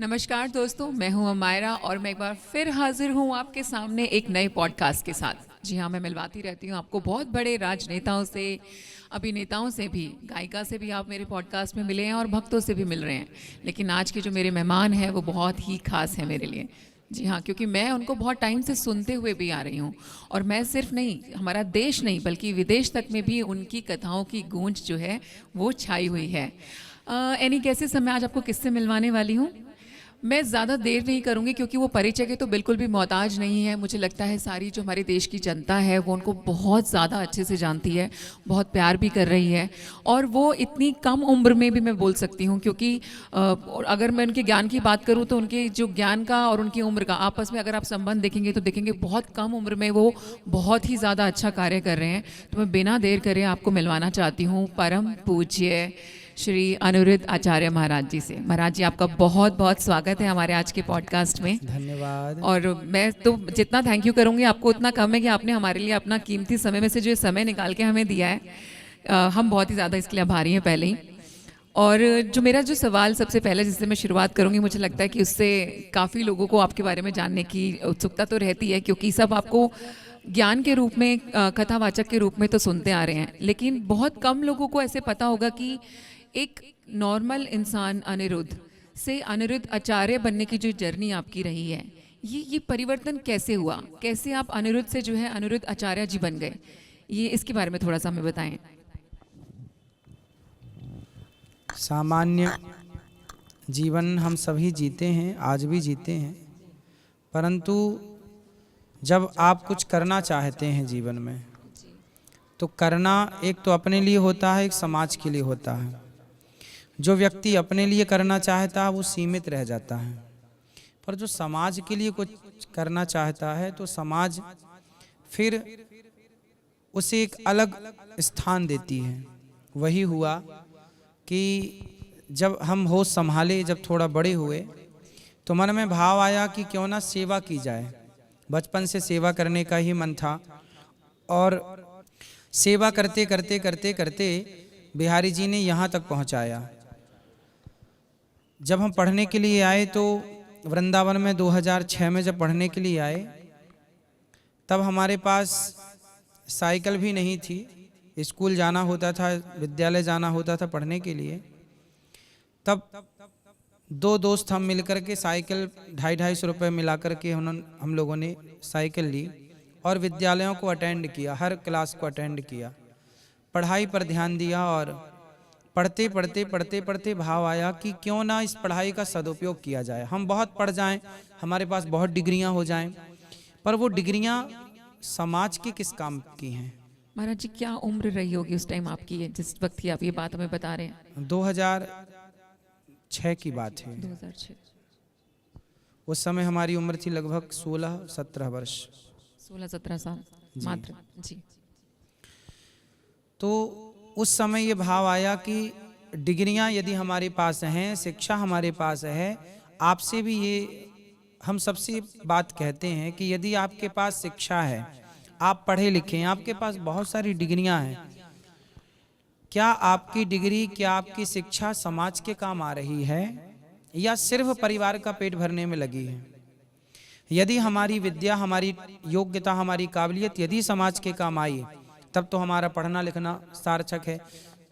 नमस्कार दोस्तों, मैं हूं अमायरा और मैं एक बार फिर हाजिर हूं आपके सामने एक नए पॉडकास्ट के साथ। जी हाँ, मैं मिलवाती रहती हूं आपको बहुत बड़े राजनेताओं से, अभिनेताओं से भी, गायिका से भी आप मेरे पॉडकास्ट में मिले हैं और भक्तों से भी मिल रहे हैं। लेकिन आज के जो मेरे मेहमान हैं वो बहुत ही खास है मेरे लिए। जी हाँ, क्योंकि मैं उनको बहुत टाइम से सुनते हुए भी आ रही हूँ और मैं सिर्फ नहीं, हमारा देश नहीं बल्कि विदेश तक में भी उनकी कथाओं की गूंज जो है वो छाई हुई है। एनी कैसे समय आज आपको किससे मिलवाने वाली हूँ। मैं ज़्यादा देर नहीं करूँगी क्योंकि वो परिचय के तो बिल्कुल भी मोहताज नहीं है। मुझे लगता है सारी जो हमारे देश की जनता है वो उनको बहुत ज़्यादा अच्छे से जानती है, बहुत प्यार भी कर रही है। और वो इतनी कम उम्र में भी मैं बोल सकती हूँ क्योंकि अगर मैं उनके ज्ञान की बात करूँ तो उनके जो ज्ञान का और उनकी उम्र का आपस में अगर आप संबंध देखेंगे तो देखेंगे बहुत कम उम्र में वो बहुत ही ज़्यादा अच्छा कार्य कर रहे हैं। तो मैं बिना देर करे आपको मिलवाना चाहती हूँ परम पूज्य श्री अनिरुद्ध आचार्य महाराज जी से। महाराज जी, आपका बहुत बहुत स्वागत है हमारे आज के पॉडकास्ट में। धन्यवाद। और मैं तो जितना थैंक यू करूँगी आपको उतना कम है कि आपने हमारे लिए अपना कीमती समय में से जो समय निकाल के हमें दिया है। हम बहुत ही ज़्यादा इसके लिए आभारी हैं पहले ही। और जो मेरा जो सवाल सबसे पहले जिससे मैं शुरुआत करूँगी, मुझे लगता है कि उससे काफ़ी लोगों को आपके बारे में जानने की उत्सुकता तो रहती है क्योंकि सब आपको ज्ञान के रूप में, कथावाचक के रूप में तो सुनते आ रहे हैं, लेकिन बहुत कम लोगों को ऐसे पता होगा कि एक नॉर्मल इंसान अनिरुद्ध से अनिरुद्ध आचार्य बनने की जो जर्नी आपकी रही है, ये परिवर्तन कैसे हुआ, कैसे आप अनिरुद्ध से जो है अनिरुद्ध आचार्य जी बन गए, ये इसके बारे में थोड़ा सा हमें बताएं। सामान्य जीवन हम सभी जीते हैं, आज भी जीते हैं, परंतु जब आप कुछ करना चाहते हैं जीवन में तो करना एक तो अपने लिए होता है, एक समाज के लिए होता है। जो व्यक्ति अपने लिए करना चाहता है वो सीमित रह जाता है, पर जो समाज के लिए कुछ करना चाहता है तो समाज फिर उसे एक अलग स्थान देती है। वही हुआ कि जब हम होश संभाले, जब थोड़ा बड़े हुए तो मन में भाव आया कि क्यों ना सेवा की जाए। बचपन से सेवा करने का ही मन था और सेवा करते करते करते करते बिहारी जी ने यहाँ तक पहुँचाया। जब हम पढ़ने के लिए आए तो वृंदावन में 2006 में जब पढ़ने के लिए आए तब हमारे पास साइकिल भी नहीं थी। स्कूल जाना होता था, विद्यालय जाना होता था पढ़ने के लिए। तब दो दोस्त हम मिलकर के साइकिल 250-250 रुपये मिला करके हम लोगों ने साइकिल ली और विद्यालयों को अटेंड किया, हर क्लास को अटेंड किया, पढ़ाई पर ध्यान दिया। और पढ़ते पढ़ते पढ़ते पढ़ते भाव आया कि क्यों ना इस पढ़ाई का सदुपयोग किया जाए। हम बहुत पढ़ जाएं, हमारे पास बहुत डिग्रियां हो जाएं, पर वो डिग्रियां समाज के किस काम की हैं। महाराज जी, क्या उम्र रही होगी उस टाइम आपकी, जिस वक्त की आप ये बात हमें बता रहे हैं? 2006 की बात है। 2006। उस समय हमारी उम्र थी लगभग 16-17 वर्ष। 16-17 साल मात्र जी। तो उस समय ये भाव आया कि डिग्रियां यदि हमारे पास हैं, शिक्षा हमारे पास है, आपसे भी ये हम सबसे बात कहते हैं कि यदि आपके पास शिक्षा है, आप पढ़े लिखे हैं, आपके पास बहुत सारी डिग्रियां हैं, क्या आपकी डिग्री, क्या आपकी शिक्षा समाज के काम आ रही है या सिर्फ परिवार का पेट भरने में लगी है? यदि हमारी विद्या, हमारी योग्यता, हमारी काबिलियत यदि समाज के काम आई तब तो हमारा पढ़ना लिखना सार्थक है।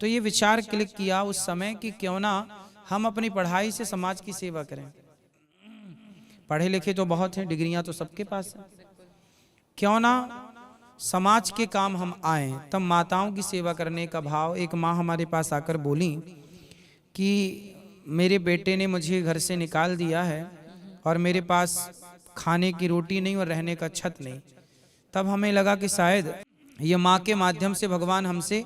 तो ये विचार क्लिक किया उस समय कि क्यों ना हम अपनी पढ़ाई से समाज की सेवा करें। पढ़े लिखे तो बहुत हैं, डिग्रियां तो सबके पास हैं, क्यों ना समाज के काम हम आए। तब माताओं की सेवा करने का भाव, एक माँ हमारे पास आकर बोली कि मेरे बेटे ने मुझे घर से निकाल दिया है और मेरे पास खाने की रोटी नहीं और रहने का छत नहीं। तब हमें लगा कि शायद ये माँ के माध्यम से भगवान हमसे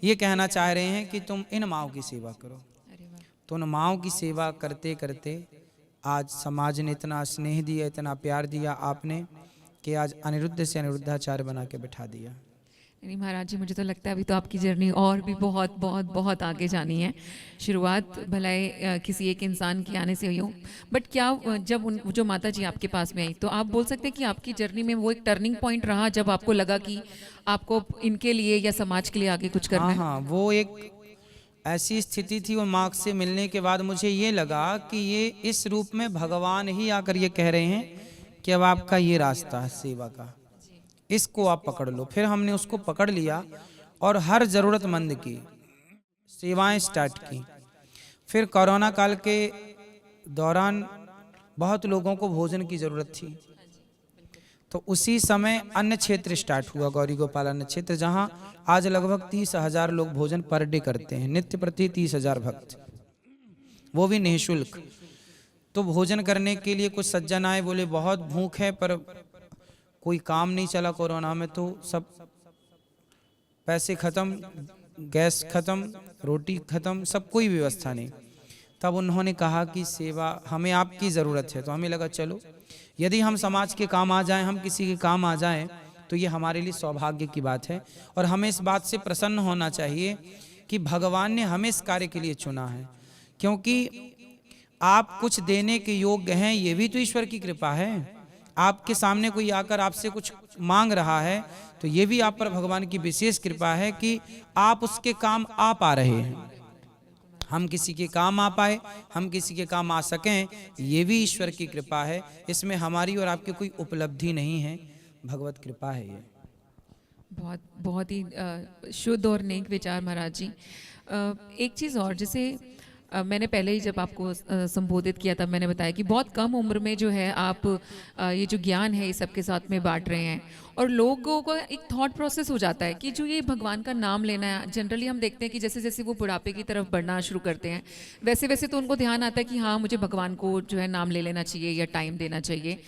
ये कहना चाह रहे हैं कि तुम इन माँओं की सेवा करो। तो उन माँओं की सेवा करते करते आज समाज ने इतना स्नेह दिया, इतना प्यार दिया आपने, कि आज अनिरुद्ध से अनिरुद्धाचार्य बना के बिठा दिया। नहीं महाराज जी, मुझे तो लगता है अभी तो आपकी जर्नी और भी बहुत बहुत बहुत आगे जानी है। शुरुआत भलाई किसी एक इंसान की आने से हुई हो, बट क्या जब जो माता जी आपके पास में आई तो आप बोल सकते हैं कि आपकी जर्नी में वो एक टर्निंग पॉइंट रहा जब आपको लगा कि आपको इनके लिए या समाज के लिए आगे कुछ करना है? हाँ, वो एक ऐसी स्थिति थी, वो माँ से मिलने के बाद मुझे ये लगा कि ये इस रूप में भगवान ही आकर ये कह रहे हैं कि अब आपका ये रास्ता है सेवा का, इसको आप पकड़ लो। फिर हमने उसको पकड़ लिया और हर जरूरतमंद की सेवाएं स्टार्ट की। फिर कोरोना काल के दौरान बहुत लोगों को भोजन की जरूरत थी, तो उसी समय अन्न क्षेत्र स्टार्ट हुआ, गौरी गोपाल अन्न क्षेत्र, जहां आज लगभग 30,000 लोग भोजन पर डे करते हैं, नित्य प्रति 30,000 भक्त, वो भी निःशुल्क। तो भोजन करने के लिए कुछ सज्जन आए, बोले बहुत भूख है पर कोई काम नहीं चला कोरोना में, तो सब पैसे खत्म, गैस खत्म, रोटी खत्म, सब कोई व्यवस्था नहीं। तब उन्होंने कहा कि सेवा हमें आपकी ज़रूरत है। तो हमें लगा चलो यदि हम समाज के काम आ जाएं, हम किसी के काम आ जाएं, तो ये हमारे लिए सौभाग्य की बात है। और हमें इस बात से प्रसन्न होना चाहिए कि भगवान ने हमें इस कार्य के लिए चुना है, क्योंकि आप कुछ देने के योग्य हैं, ये भी तो ईश्वर की कृपा है। आपके सामने कोई आकर आपसे कुछ मांग रहा है, तो ये भी आप पर भगवान की विशेष कृपा है कि आप उसके काम आ पा रहे हैं। हम किसी के काम आ पाए, हम किसी के काम आ सकें, ये भी ईश्वर की कृपा है। इसमें हमारी और आपकी कोई उपलब्धि नहीं है, भगवत कृपा है ये। बहुत बहुत ही शुद्ध और नेक विचार महाराज जी। एक चीज़ और, जैसे मैंने पहले ही जब आपको संबोधित किया था, मैंने बताया कि बहुत कम उम्र में जो है आप ये जो ज्ञान है ये सबके साथ में बांट रहे हैं, और लोगों का एक थॉट प्रोसेस हो जाता है कि जो ये भगवान का नाम लेना है, जनरली हम देखते हैं कि जैसे जैसे वो बुढ़ापे की तरफ बढ़ना शुरू करते हैं, वैसे वैसे तो उनको ध्यान आता है कि हाँ मुझे भगवान को जो है नाम ले लेना चाहिए या टाइम देना चाहिए।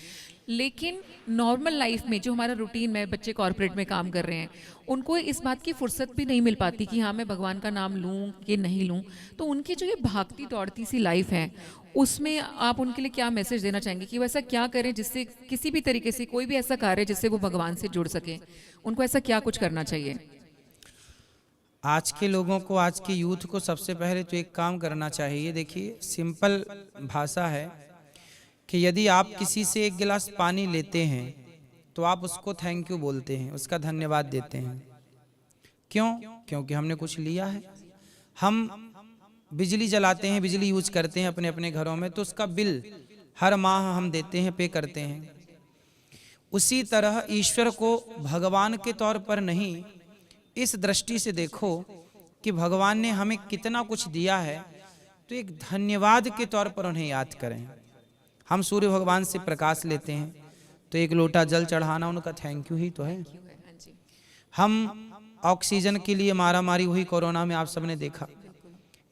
लेकिन नॉर्मल लाइफ में जो हमारा रूटीन में, बच्चे कॉर्पोरेट में काम कर रहे हैं, उनको इस बात की फुर्सत भी नहीं मिल पाती कि हाँ मैं भगवान का नाम लूँ कि नहीं लूँ। तो उनकी जो ये भागती दौड़ती सी लाइफ है, उसमें आप उनके लिए क्या मैसेज देना चाहेंगे कि वो ऐसा क्या करें जिससे किसी भी तरीके से कोई भी ऐसा कार्य जिससे वो भगवान से जुड़ सके, उनको ऐसा क्या कुछ करना चाहिए? आज के लोगों को, आज के यूथ को सबसे पहले तो एक काम करना चाहिए। देखिए, सिंपल भाषा है कि यदि आप किसी से एक गिलास पानी लेते हैं तो आप उसको थैंक यू बोलते हैं, उसका धन्यवाद देते हैं। क्यों? क्योंकि हमने कुछ लिया है। हम बिजली जलाते हैं, बिजली यूज करते हैं अपने अपने घरों में, तो उसका बिल हर माह हम देते हैं, पे करते हैं। उसी तरह ईश्वर को भगवान के तौर पर नहीं, इस दृष्टि से देखो कि भगवान ने हमें कितना कुछ दिया है, तो एक धन्यवाद के तौर पर उन्हें याद करें। हम सूर्य भगवान से प्रकाश लेते हैं, तो एक लोटा जल चढ़ाना उनका थैंक यू ही तो है। हम ऑक्सीजन के लिए मारा मारी हुई कोरोना में आप सबने देखा,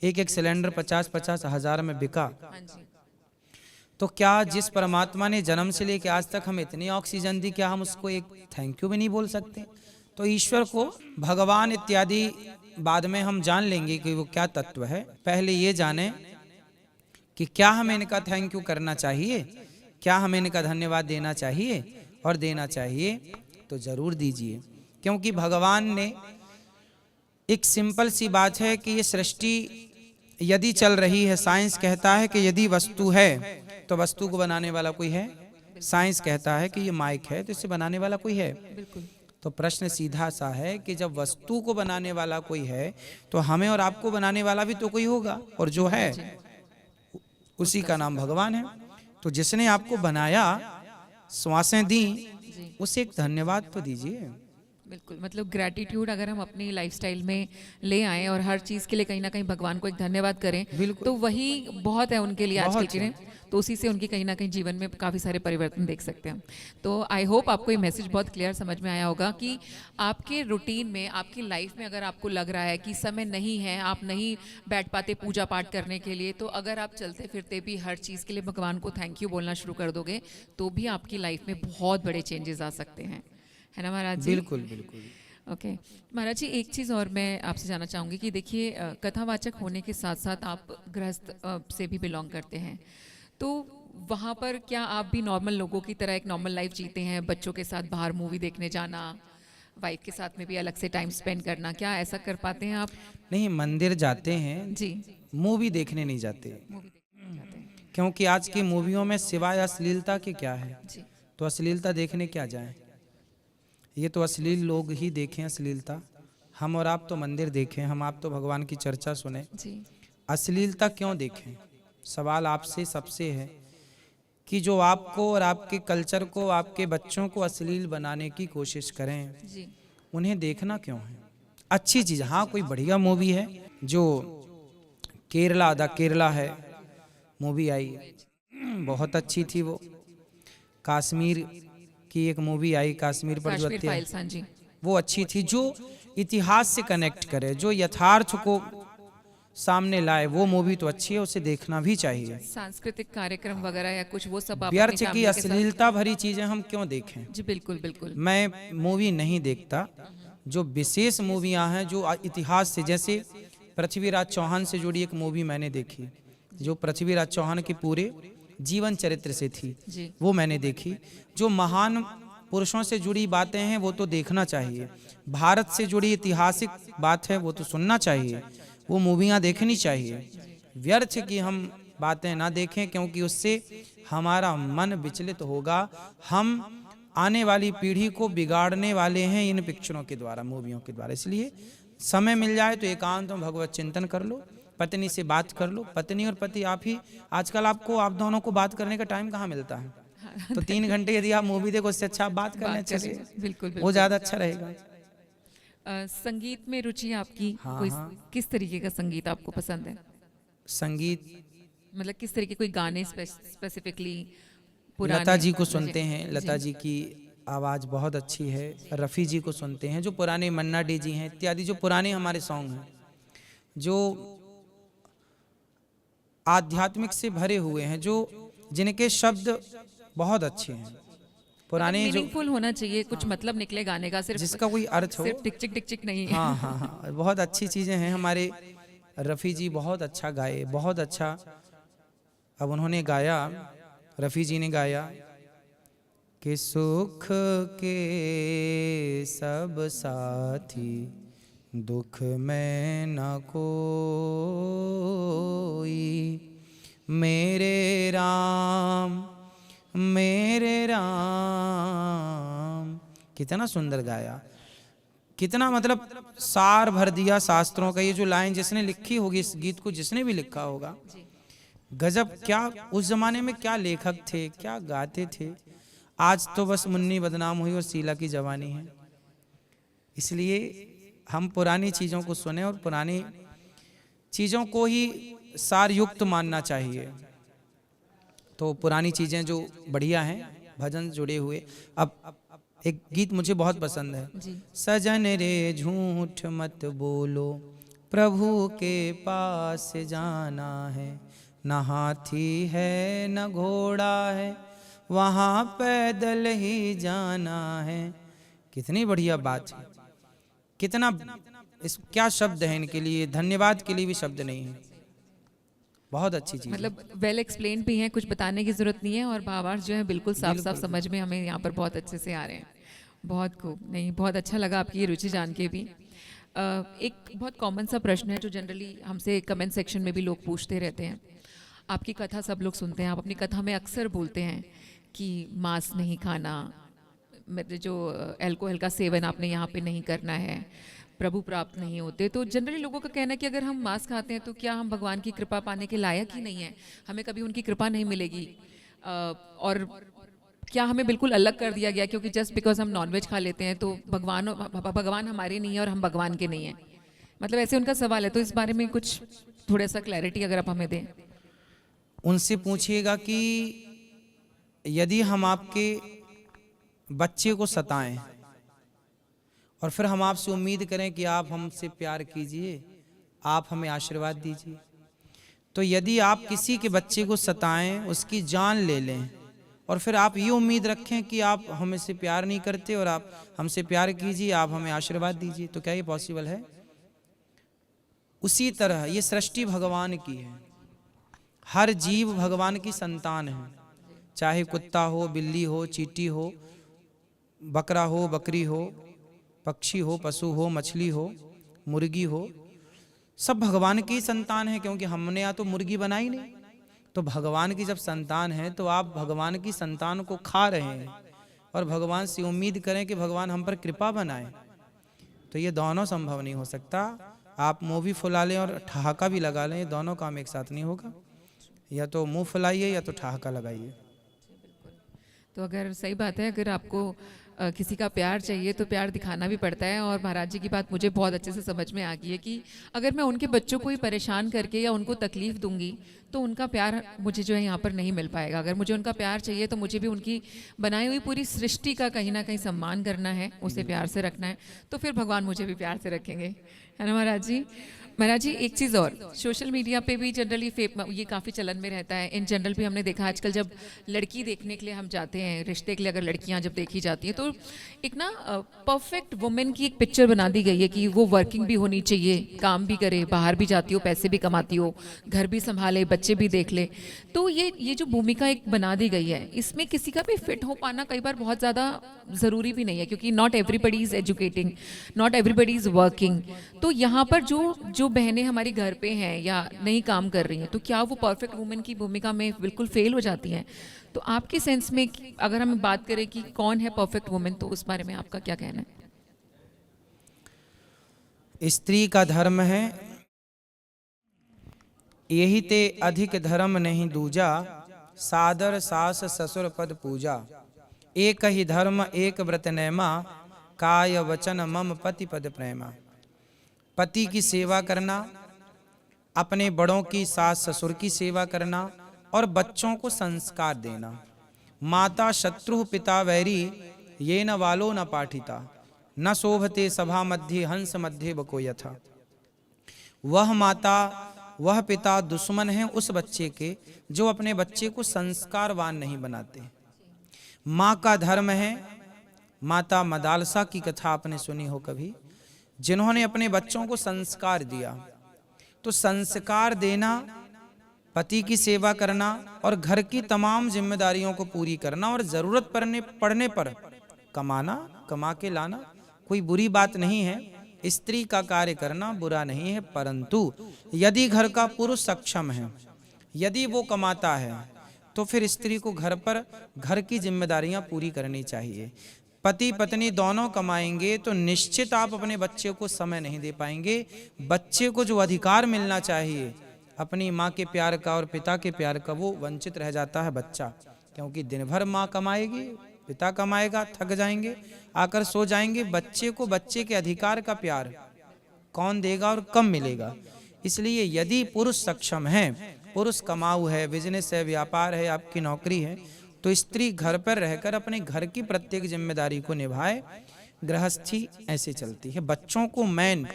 एक एक सिलेंडर 50-50 हज़ार में बिका। तो क्या जिस परमात्मा ने जन्म से लेकर आज तक हमें इतनी ऑक्सीजन दी, क्या हम उसको एक थैंक यू भी नहीं बोल सकते? तो ईश्वर को, भगवान इत्यादि बाद में हम जान लेंगे कि वो क्या तत्व है। पहले ये जाने कि क्या हमें इनका थैंक यू करना चाहिए, क्या हमें इनका धन्यवाद देना चाहिए, और देना चाहिए तो जरूर दीजिए। क्योंकि भगवान ने, एक सिंपल सी बात है कि ये सृष्टि यदि चल रही है, साइंस कहता है कि यदि वस्तु है तो वस्तु को बनाने वाला कोई है। साइंस कहता है कि ये माइक है तो इसे बनाने वाला कोई है। तो प्रश्न सीधा सा है कि जब वस्तु को बनाने वाला कोई है तो हमें और आपको बनाने वाला भी तो कोई होगा, और जो है उसी का नाम भगवान है। तो जिसने आपको बनाया, श्वासें दी, उसे एक धन्यवाद तो दीजिए। बिल्कुल, मतलब ग्रैटिट्यूड अगर हम अपनी लाइफस्टाइल में ले आएं और हर चीज़ के लिए कहीं ना कहीं भगवान को एक धन्यवाद करें, तो वही बहुत है उनके लिए आज के लिए। तो उसी से उनकी कहीं ना कहीं जीवन में काफ़ी सारे परिवर्तन देख सकते हैं। तो आई होप आपको ये मैसेज बहुत क्लियर समझ में आया होगा कि आपके रूटीन में, आपकी लाइफ में अगर आपको लग रहा है कि समय नहीं है, आप नहीं बैठ पाते पूजा पाठ करने के लिए, तो अगर आप चलते फिरते भी हर चीज़ के लिए भगवान को थैंक यू बोलना शुरू कर दोगे, तो भी आपकी लाइफ में बहुत बड़े चेंजेस आ सकते हैं, है ना महाराज जी? बिल्कुल बिल्कुल। ओके महाराज जी, एक चीज़ और मैं आपसे जानना चाहूँगी कि देखिए, कथावाचक होने के साथ साथ आप गृहस्थ से भी बिलोंग करते हैं, तो वहाँ पर क्या आप भी नॉर्मल लोगों की तरह एक नॉर्मल लाइफ जीते हैं? बच्चों के साथ बाहर मूवी देखने जाना, वाइफ के साथ में भी अलग से टाइम स्पेंड करना, क्या ऐसा कर पाते हैं आप? नहीं, मंदिर जाते हैं जी, मूवी देखने नहीं जाते, मूवी देखने जाते हैं क्योंकि आज की मूवियों में सिवाय अश्लीलता के क्या है? जी। तो अश्लीलता देखने क्या जाएं? ये तो अश्लील लोग ही देखें अश्लीलता, हम और आप तो मंदिर देखें, हम आप तो भगवान की चर्चा सुने, जी अश्लीलता क्यों देखें? सवाल आपसे सबसे है कि जो आपको और आपके कल्चर को, आपके बच्चों को अश्लील बनाने की कोशिश करें, जी उन्हें देखना क्यों है? अच्छी चीज़, हाँ कोई बढ़िया मूवी है जो केरला द केरला है, मूवी आई है, बहुत अच्छी थी वो। कश्मीर की एक मूवी आई, कश्मीर पर जो कश्मीर हत्या, फाइल्स, हाँ जी। वो अच्छी थी, जो इतिहास से कनेक्ट करे, जो यथार्थ को सामने लाए, वो मूवी तो अच्छी है, उसे देखना भी चाहिए। सांस्कृतिक कार्यक्रम वगैरह या कुछ वो सब आप अपनी व्यर्थ की फैमिली के साथ। अश्लीलता भरी चीजें हम क्यों देखें? जी बिल्कुल बिल्कुल। मैं मूवी नहीं देखता। जो विशेष मूवियां हैं जो इतिहास से, जैसे पृथ्वीराज चौहान से जुड़ी एक मूवी मैंने देखी, जो पृथ्वीराज चौहान के पूरे जीवन चरित्र से थी, जी वो मैंने देखी। जो महान पुरुषों से जुड़ी बातें हैं वो तो देखना चाहिए, भारत से जुड़ी ऐतिहासिक बात है वो तो सुनना चाहिए, वो मूवियाँ देखनी चाहिए। व्यर्थ की हम बातें ना देखें, क्योंकि उससे हमारा मन विचलित होगा। हम आने वाली पीढ़ी को बिगाड़ने वाले हैं इन पिक्चरों के द्वारा, मूवियों के द्वारा। इसलिए समय मिल जाए तो एकांत में भगवत चिंतन कर लो, पत्नी से बात कर लो, पत्नी और पति आप ही, आजकल आपको, आप दोनों को बात करने का टाइम कहाँ मिलता है? तो 3 घंटे यदि आप मूवी देखो, उससे अच्छा आप बात कर लें अच्छे से, बिल्कुल वो बिल्कुल। ज़्यादा अच्छा रहेगा। संगीत में रुचि आपकी हाँ, कोई, हाँ। किस तरीके का संगीत आपको पसंद है? संगीत मतलब किस तरीके, कोई गाने स्पेसिफिकली पुराने? लता जी को सुनते हैं, जी, लता जी की आवाज़ बहुत अच्छी है। रफ़ी जी को सुनते हैं, जो पुराने मन्ना डे जी हैं इत्यादि, जो पुराने हमारे सॉन्ग हैं, जो आध्यात्मिक से भरे हुए हैं, जो जिनके शब्द बहुत अच्छे हैं, पुराने जो, मीनिंगफुल होना चाहिए, कुछ मतलब निकले गाने का, सिर्फ जिसका कोई अर्थ हो। सिर्फ टिक चिक नहीं। हाँ हाँ हाँ, बहुत अच्छी चीज़ें हैं। हमारे रफ़ी जी बहुत अच्छा गाए, बहुत अच्छा। अब उन्होंने गाया, रफ़ी जी ने गाया कि सुख के सब साथी, दुख में न कोई, मेरे राम मेरे राम। कितना सुंदर गाया, कितना मतलब सार भर दिया शास्त्रों का। ये जो लाइन जिसने लिखी होगी, इस गीत को जिसने भी लिखा होगा, गजब। क्या उस जमाने में क्या लेखक थे, क्या गाते थे। आज तो बस मुन्नी बदनाम हुई और शीला की जवानी है। इसलिए हम पुरानी चीज़ों को सुने और पुरानी चीज़ों को ही सार युक्त मानना चाहिए। तो पुरानी चीज़ें जो बढ़िया हैं, भजन जुड़े हुए। अब एक गीत मुझे बहुत पसंद है, जी सजन रे झूठ मत बोलो, प्रभु के पास जाना है, न हाथी है न घोड़ा है, वहाँ पैदल ही जाना है। कितनी बढ़िया बात है, कितना क्या शब्द है इनके लिए, धन्यवाद के लिए भी शब्द नहीं है। बहुत अच्छी चीज़ है। मतलब वेल एक्सप्लेन भी है, कुछ बताने की जरूरत नहीं है, और भावार्थ जो है बिल्कुल साफ साफ समझ में हमें यहाँ पर बहुत अच्छे से आ रहे हैं। बहुत खूब, नहीं बहुत अच्छा लगा आपकी ये रुचि जान के भी। एक बहुत कॉमन सा प्रश्न है जो जनरली हमसे कमेंट सेक्शन में भी लोग पूछते रहते हैं। आपकी कथा सब लोग सुनते हैं, आप अपनी कथा में अक्सर बोलते हैं कि मांस नहीं खाना, मतलब जो अल्कोहल का सेवन आपने यहाँ पे नहीं करना है, प्रभु प्राप्त नहीं होते। तो जनरली लोगों का कहना है कि अगर हम मांस खाते हैं तो क्या हम भगवान की कृपा पाने के लायक ही नहीं है, हमें कभी उनकी कृपा नहीं मिलेगी, और क्या हमें बिल्कुल अलग कर दिया गया क्योंकि जस्ट बिकॉज हम नॉनवेज खा लेते हैं तो भगवान हमारे नहीं है और हम भगवान के नहीं हैं। मतलब ऐसे उनका सवाल है, तो इस बारे में कुछ थोड़ा सा क्लैरिटी अगर आप हमें दें। उनसे पूछिएगा कि यदि हम आपके बच्चे को सताएं और फिर हम आपसे उम्मीद करें कि आप हमसे प्यार कीजिए, आप हमें आशीर्वाद दीजिए, तो यदि आप किसी के बच्चे को सताएं, उसकी जान ले लें और फिर आप ये उम्मीद रखें कि आप हमसे प्यार नहीं करते और आप हमसे प्यार कीजिए, आप हमें आशीर्वाद दीजिए, तो क्या ये पॉसिबल है? उसी तरह ये सृष्टि भगवान की है, हर जीव भगवान की संतान है, चाहे कुत्ता हो, बिल्ली हो, चींटी हो, बकरा हो, बकरी हो, पक्षी हो, पशु हो, मछली हो, मुर्गी हो, सब भगवान की संतान है, क्योंकि हमने या तो मुर्गी बनाई नहीं। तो भगवान की जब संतान है तो आप भगवान की संतान को खा रहे हैं और भगवान से उम्मीद करें कि भगवान हम पर कृपा बनाए। तो ये दोनों संभव नहीं हो सकता। आप मुंह भी फुला लें और ठहाका भी लगा लें, ये दोनों काम एक साथ नहीं होगा। या तो मुंह फुलाइए या तो ठहाका लगाइए। तो अगर सही बात है, अगर आपको किसी का प्यार चाहिए तो प्यार दिखाना भी पड़ता है। और महाराज जी की बात मुझे बहुत अच्छे से समझ में आ गई है कि अगर मैं उनके बच्चों को ही परेशान करके या उनको तकलीफ दूंगी तो उनका प्यार मुझे जो है यहाँ पर नहीं मिल पाएगा। अगर मुझे उनका प्यार चाहिए तो मुझे भी उनकी बनाई हुई पूरी सृष्टि का कहीं ना कहीं सम्मान करना है, उसे प्यार से रखना है, तो फिर भगवान मुझे भी प्यार से रखेंगे, है ना महाराज जी। महाराज जी एक चीज़ और, सोशल मीडिया पे भी जनरली ये काफ़ी चलन में रहता है। इन जनरल भी हमने देखा आजकल जब लड़की देखने के लिए हम जाते हैं, रिश्ते के लिए अगर लड़कियां जब देखी जाती हैं तो एक ना परफेक्ट वुमेन की एक पिक्चर बना दी गई है कि वो वर्किंग भी होनी चाहिए, काम भी करे, बाहर भी जाती हो, पैसे भी कमाती हो, घर भी संभाले, बच्चे भी देख ले। तो ये जो भूमिका एक बना दी गई है, इसमें किसी का भी फिट हो पाना कई बार बहुत ज़्यादा ज़रूरी भी नहीं है, क्योंकि not everybody is educating, not everybody is working. तो यहाँ पर जो बहनें हमारी घर पे हैं या नहीं काम कर रही हैं, तो क्या वो परफेक्ट वुमेन की भूमिका में बिल्कुल फेल हो जाती हैं? तो आपके सेंस में अगर हम बात करें कि कौन है परफेक्ट वुमेन, तो उस बारे में आपका क्या कहना है? स्त्री का धर्म है यही ते अधिक धर्म नहीं दूजा, सादर सास ससुर पद पूजा। एक ही धर्म एक व्रत नेमा, काय वचन मम पति पद प्रेमा। पति की सेवा करना, अपने बड़ों की सास ससुर की सेवा करना और बच्चों को संस्कार देना। माता शत्रु पिता वैरी, ये न वालो न पाठिता, न शोभते सभा मध्य हंस मध्य बको यथा। वह माता वह पिता दुश्मन है उस बच्चे के जो अपने बच्चे को संस्कारवान नहीं बनाते। माँ का धर्म है, माता मदालसा की कथा आपने सुनी हो कभी, जिन्होंने अपने बच्चों को संस्कार दिया। तो संस्कार देना, पति की सेवा करना और घर की तमाम जिम्मेदारियों को पूरी करना और जरूरत पड़ने पर कमाना, कमा के लाना कोई बुरी बात नहीं है। स्त्री का कार्य करना बुरा नहीं है, परंतु यदि घर का पुरुष सक्षम है, यदि वो कमाता है, तो फिर स्त्री को घर पर घर की जिम्मेदारियां पूरी करनी चाहिए। पति पत्नी दोनों कमाएंगे तो निश्चित आप अपने बच्चे को समय नहीं दे पाएंगे। बच्चे को जो अधिकार मिलना चाहिए अपनी माँ के प्यार का और पिता के प्यार का, वो वंचित रह जाता है बच्चा। क्योंकि दिन भर माँ कमाएगी, पिता कमाएगा, थक जाएंगे, आकर सो जाएंगे। बच्चे को बच्चे के अधिकार का प्यार कौन देगा और कब मिलेगा? इसलिए यदि पुरुष सक्षम है, पुरुष कमाऊ है, बिजनेस है, व्यापार है, आपकी नौकरी है, तो स्त्री घर पर रहकर अपने घर की प्रत्येक जिम्मेदारी को निभाए। गृहस्थी ऐसे चलती है। बच्चों को मैन,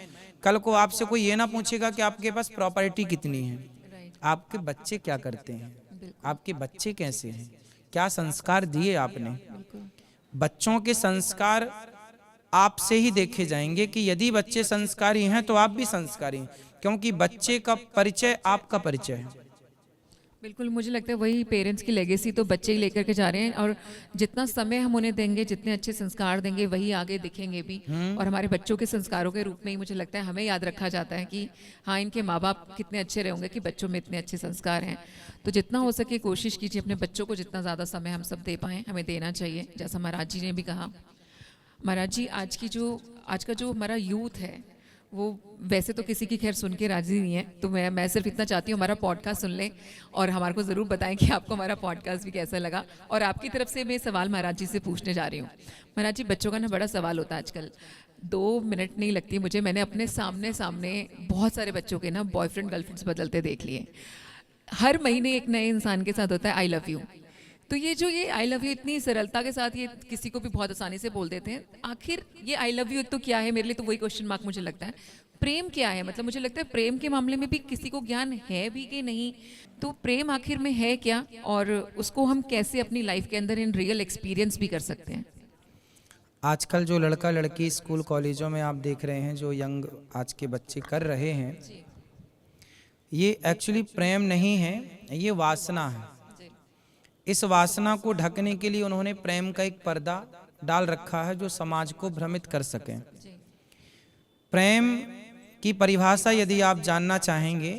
कल को आपसे कोई ये ना पूछेगा कि आपके पास प्रॉपर्टी कितनी है, आपके बच्चे क्या करते हैं, आपके बच्चे कैसे हैं, क्या संस्कार दिए आपने। बच्चों के संस्कार आपसे ही देखे जाएंगे कि यदि बच्चे संस्कारी हैं तो आप भी संस्कारी हैं, क्योंकि बच्चे का परिचय आपका परिचय है। बिल्कुल, मुझे लगता है वही पेरेंट्स की लेगेसी तो बच्चे ही लेकर के जा रहे हैं, और जितना समय हम उन्हें देंगे, जितने अच्छे संस्कार देंगे, वही आगे दिखेंगे भी। और हमारे बच्चों के संस्कारों के रूप में ही मुझे लगता है हमें याद रखा जाता है कि हाँ, इनके माँ बाप कितने अच्छे रहेंगे कि बच्चों में इतने अच्छे संस्कार हैं। तो जितना हो सके कोशिश कीजिए अपने बच्चों को जितना ज़्यादा समय हम सब दे पाएँ, हमें देना चाहिए। जैसा महाराज जी ने भी कहा। महाराज जी, आज का जो हमारा यूथ है वो वैसे तो किसी की खैर सुन के राजी नहीं है, तो मैं सिर्फ इतना चाहती हूँ हमारा पॉडकास्ट सुन लें और हमारे को ज़रूर बताएं कि आपको हमारा पॉडकास्ट भी कैसा लगा। और आपकी तरफ से मैं सवाल महाराज जी से पूछने जा रही हूँ। महाराज जी, बच्चों का ना बड़ा सवाल होता है आजकल, 2 मिनट नहीं लगती मुझे, मैंने अपने सामने बहुत सारे बच्चों के ना बॉयफ्रेंड गर्लफ्रेंड्स बदलते देख लिए। हर महीने एक नए इंसान के साथ होता है आई लव यू। तो ये आई लव यू इतनी सरलता के साथ ये किसी को भी बहुत आसानी से बोल देते हैं। आखिर ये आई लव यू तो क्या है? मेरे लिए तो वही क्वेश्चन मार्क मुझे लगता है। प्रेम क्या है? मतलब मुझे लगता है प्रेम के मामले में भी किसी को ज्ञान है भी कि नहीं। तो प्रेम आखिर में है क्या, और उसको हम कैसे अपनी लाइफ के अंदर इन रियल एक्सपीरियंस भी कर सकते हैं? आजकल जो लड़का लड़की स्कूल कॉलेजों में आप देख रहे हैं, जो यंग आज के बच्चे कर रहे हैं, ये एक्चुअली प्रेम नहीं है, ये वासना है। इस वासना को ढकने के लिए उन्होंने प्रेम का एक पर्दा डाल रखा है जो समाज को भ्रमित कर सके। प्रेम की परिभाषा यदि आप जानना चाहेंगे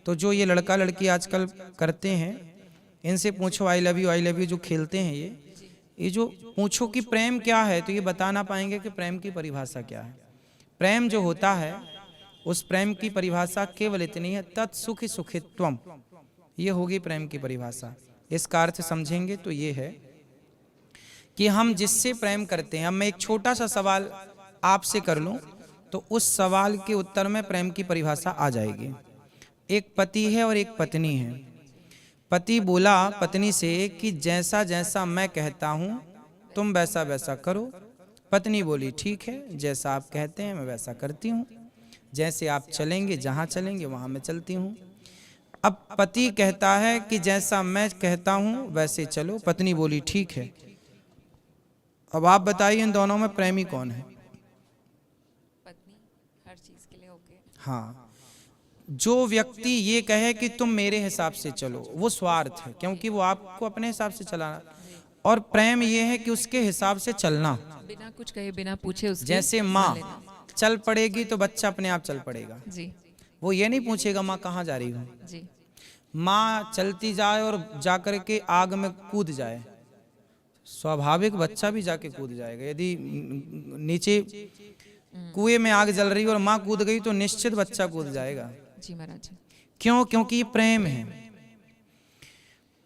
तो जो ये लड़का लड़की आजकल करते हैं, इनसे पूछो आई लव यू जो खेलते हैं, ये जो पूछो कि प्रेम क्या है, तो ये बता ना पाएंगे कि प्रेम की परिभाषा क्या है। प्रेम जो होता है उस प्रेम की परिभाषा केवल इतनी है, तत्सुखि सुखित्वम। ये होगी प्रेम की परिभाषा। इसका अर्थ समझेंगे तो ये है कि हम जिससे प्रेम करते हैं, अब मैं एक छोटा सा सवाल आपसे कर लूं तो उस सवाल के उत्तर में प्रेम की परिभाषा आ जाएगी। एक पति है और एक पत्नी है। पति बोला पत्नी से कि जैसा जैसा मैं कहता हूं तुम वैसा वैसा करो। पत्नी बोली ठीक है, जैसा आप कहते हैं मैं वैसा करती हूं, जैसे आप चलेंगे, जहां चलेंगे वहां मैं चलती हूं। अब पति कहता है कि जैसा मैं कहता हूं वैसे चलो। पत्नी बोली ठीक है। अब आप बताइए इन दोनों में प्रेमी कौन है? पत्नी हर चीज के लिए ओके। हाँ, जो व्यक्ति ये कहे कि तुम मेरे हिसाब से चलो वो स्वार्थ है, क्योंकि वो आपको अपने हिसाब से चलाना। और प्रेम ये है कि उसके हिसाब से चलना। बिना कुछ कहे बिना पूछे उसकी जैसे माँ चल पड़ेगी तो बच्चा अपने आप चल पड़ेगा। जी वो ये नहीं पूछेगा माँ कहाँ जा रही हूँ। जी माँ चलती जाए और जाकर के आग में कूद जाए, स्वाभाविक बच्चा भी जाके कूद जाएगा। यदि नीचे कुएं में आग जल रही है और माँ कूद गई तो निश्चित बच्चा कूद जाएगा। जी महाराज। क्यों? क्योंकि ये प्रेम है।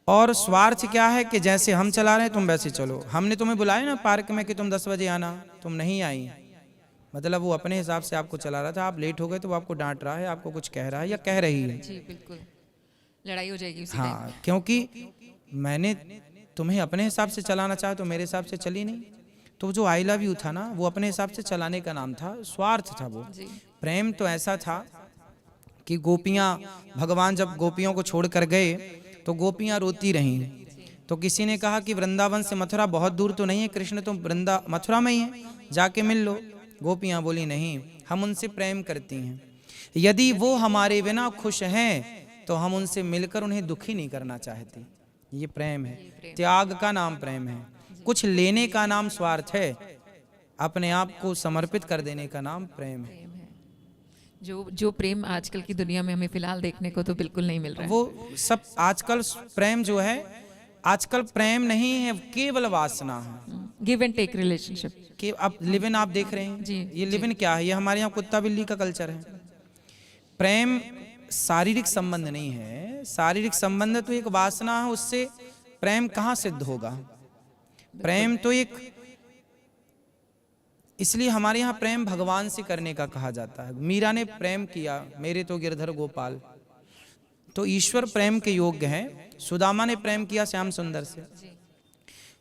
और स्वार्थ क्या है कि जैसे हम चला रहे हैं तुम वैसे चलो। हमने तुम्हें बुलाया ना पार्क में कि तुम 10 बजे आना, तुम नहीं आई, मतलब वो अपने हिसाब से आपको चला रहा था। आप लेट हो गए तो वो आपको डांट रहा है, आपको कुछ कह रहा है या कह रही है। जी बिल्कुल, लड़ाई हो जाएगी उसी हाँ, क्योंकि मैंने तुम्हें अपने हिसाब से चलाना चाहा तो मेरे हिसाब से चली नहीं। तो जो आई लव यू था ना, वो अपने हिसाब से चलाने का नाम था, स्वार्थ था वो। जी प्रेम तो ऐसा था कि गोपियां, भगवान जब गोपियों को छोड़ कर गए तो गोपियां रोती रहीं। तो किसी ने कहा कि वृंदावन से मथुरा बहुत दूर तो नहीं है, कृष्ण तो मथुरा में ही है, जाके मिल लो। गोपियां बोली नहीं, हम उनसे प्रेम करती हैं, यदि वो हमारे बिना खुश हैं तो हम उनसे मिलकर उन्हें दुखी नहीं करना चाहती। ये प्रेम है, त्याग का नाम प्रेम है। कुछ लेने का नाम स्वार्थ है, अपने आप को समर्पित कर देने का नाम प्रेम है। प्रेम है। जो प्रेम आजकल की दुनिया में हमें फिलहाल देखने को तो बिल्कुल नहीं मिल रहा है। वो सब आजकल प्रेम जो है, आजकल प्रेम नहीं है, केवल वासना है। गिव एंड टेक रिलेशनशिप कि अब लिव इन आप देख रहे हैं जी, ये लिव इन क्या है? ये हमारे यहाँ कुत्ता बिल्ली का कल्चर है। प्रेम शारीरिक संबंध नहीं है। शारीरिक संबंध तो एक वासना है, उससे प्रेम कहाँ सिद्ध होगा? प्रेम तो एक, इसलिए हमारे यहाँ प्रेम भगवान से करने का कहा जाता है। मीरा ने प्रेम किया, मेरे तो गिरधर गोपाल, तो ईश्वर प्रेम के योग्य हैं। सुदामा ने प्रेम किया श्याम सुंदर से,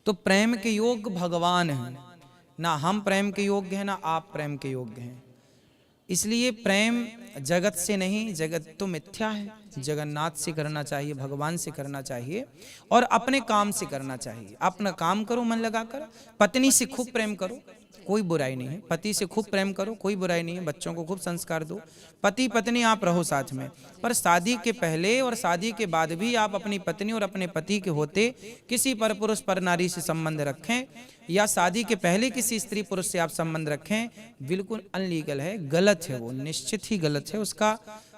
तो प्रेम के योग्य भगवान हैं। ना हम प्रेम के योग्य हैं, ना आप प्रेम के योग्य हैं। इसलिए प्रेम जगत से नहीं, जगत तो मिथ्या है, जगन्नाथ से करना चाहिए, भगवान से करना चाहिए और अपने काम से करना चाहिए। अपना काम करो मन लगाकर, पत्नी से खूब प्रेम करो, कोई बुराई नहीं है। पति से खूब प्रेम करो, कोई बुराई नहीं है। बच्चों को खूब संस्कार दो, पति पत्नी आप रहो साथ में। पर शादी के पहले और शादी के बाद भी आप अपनी पत्नी और अपने पति के होते किसी पर पुरुष पर नारी से संबंध रखें, या शादी के पहले किसी स्त्री पुरुष से आप संबंध रखें, बिल्कुल अनलीगल है, गलत है, वो निश्चित ही गलत है। उसका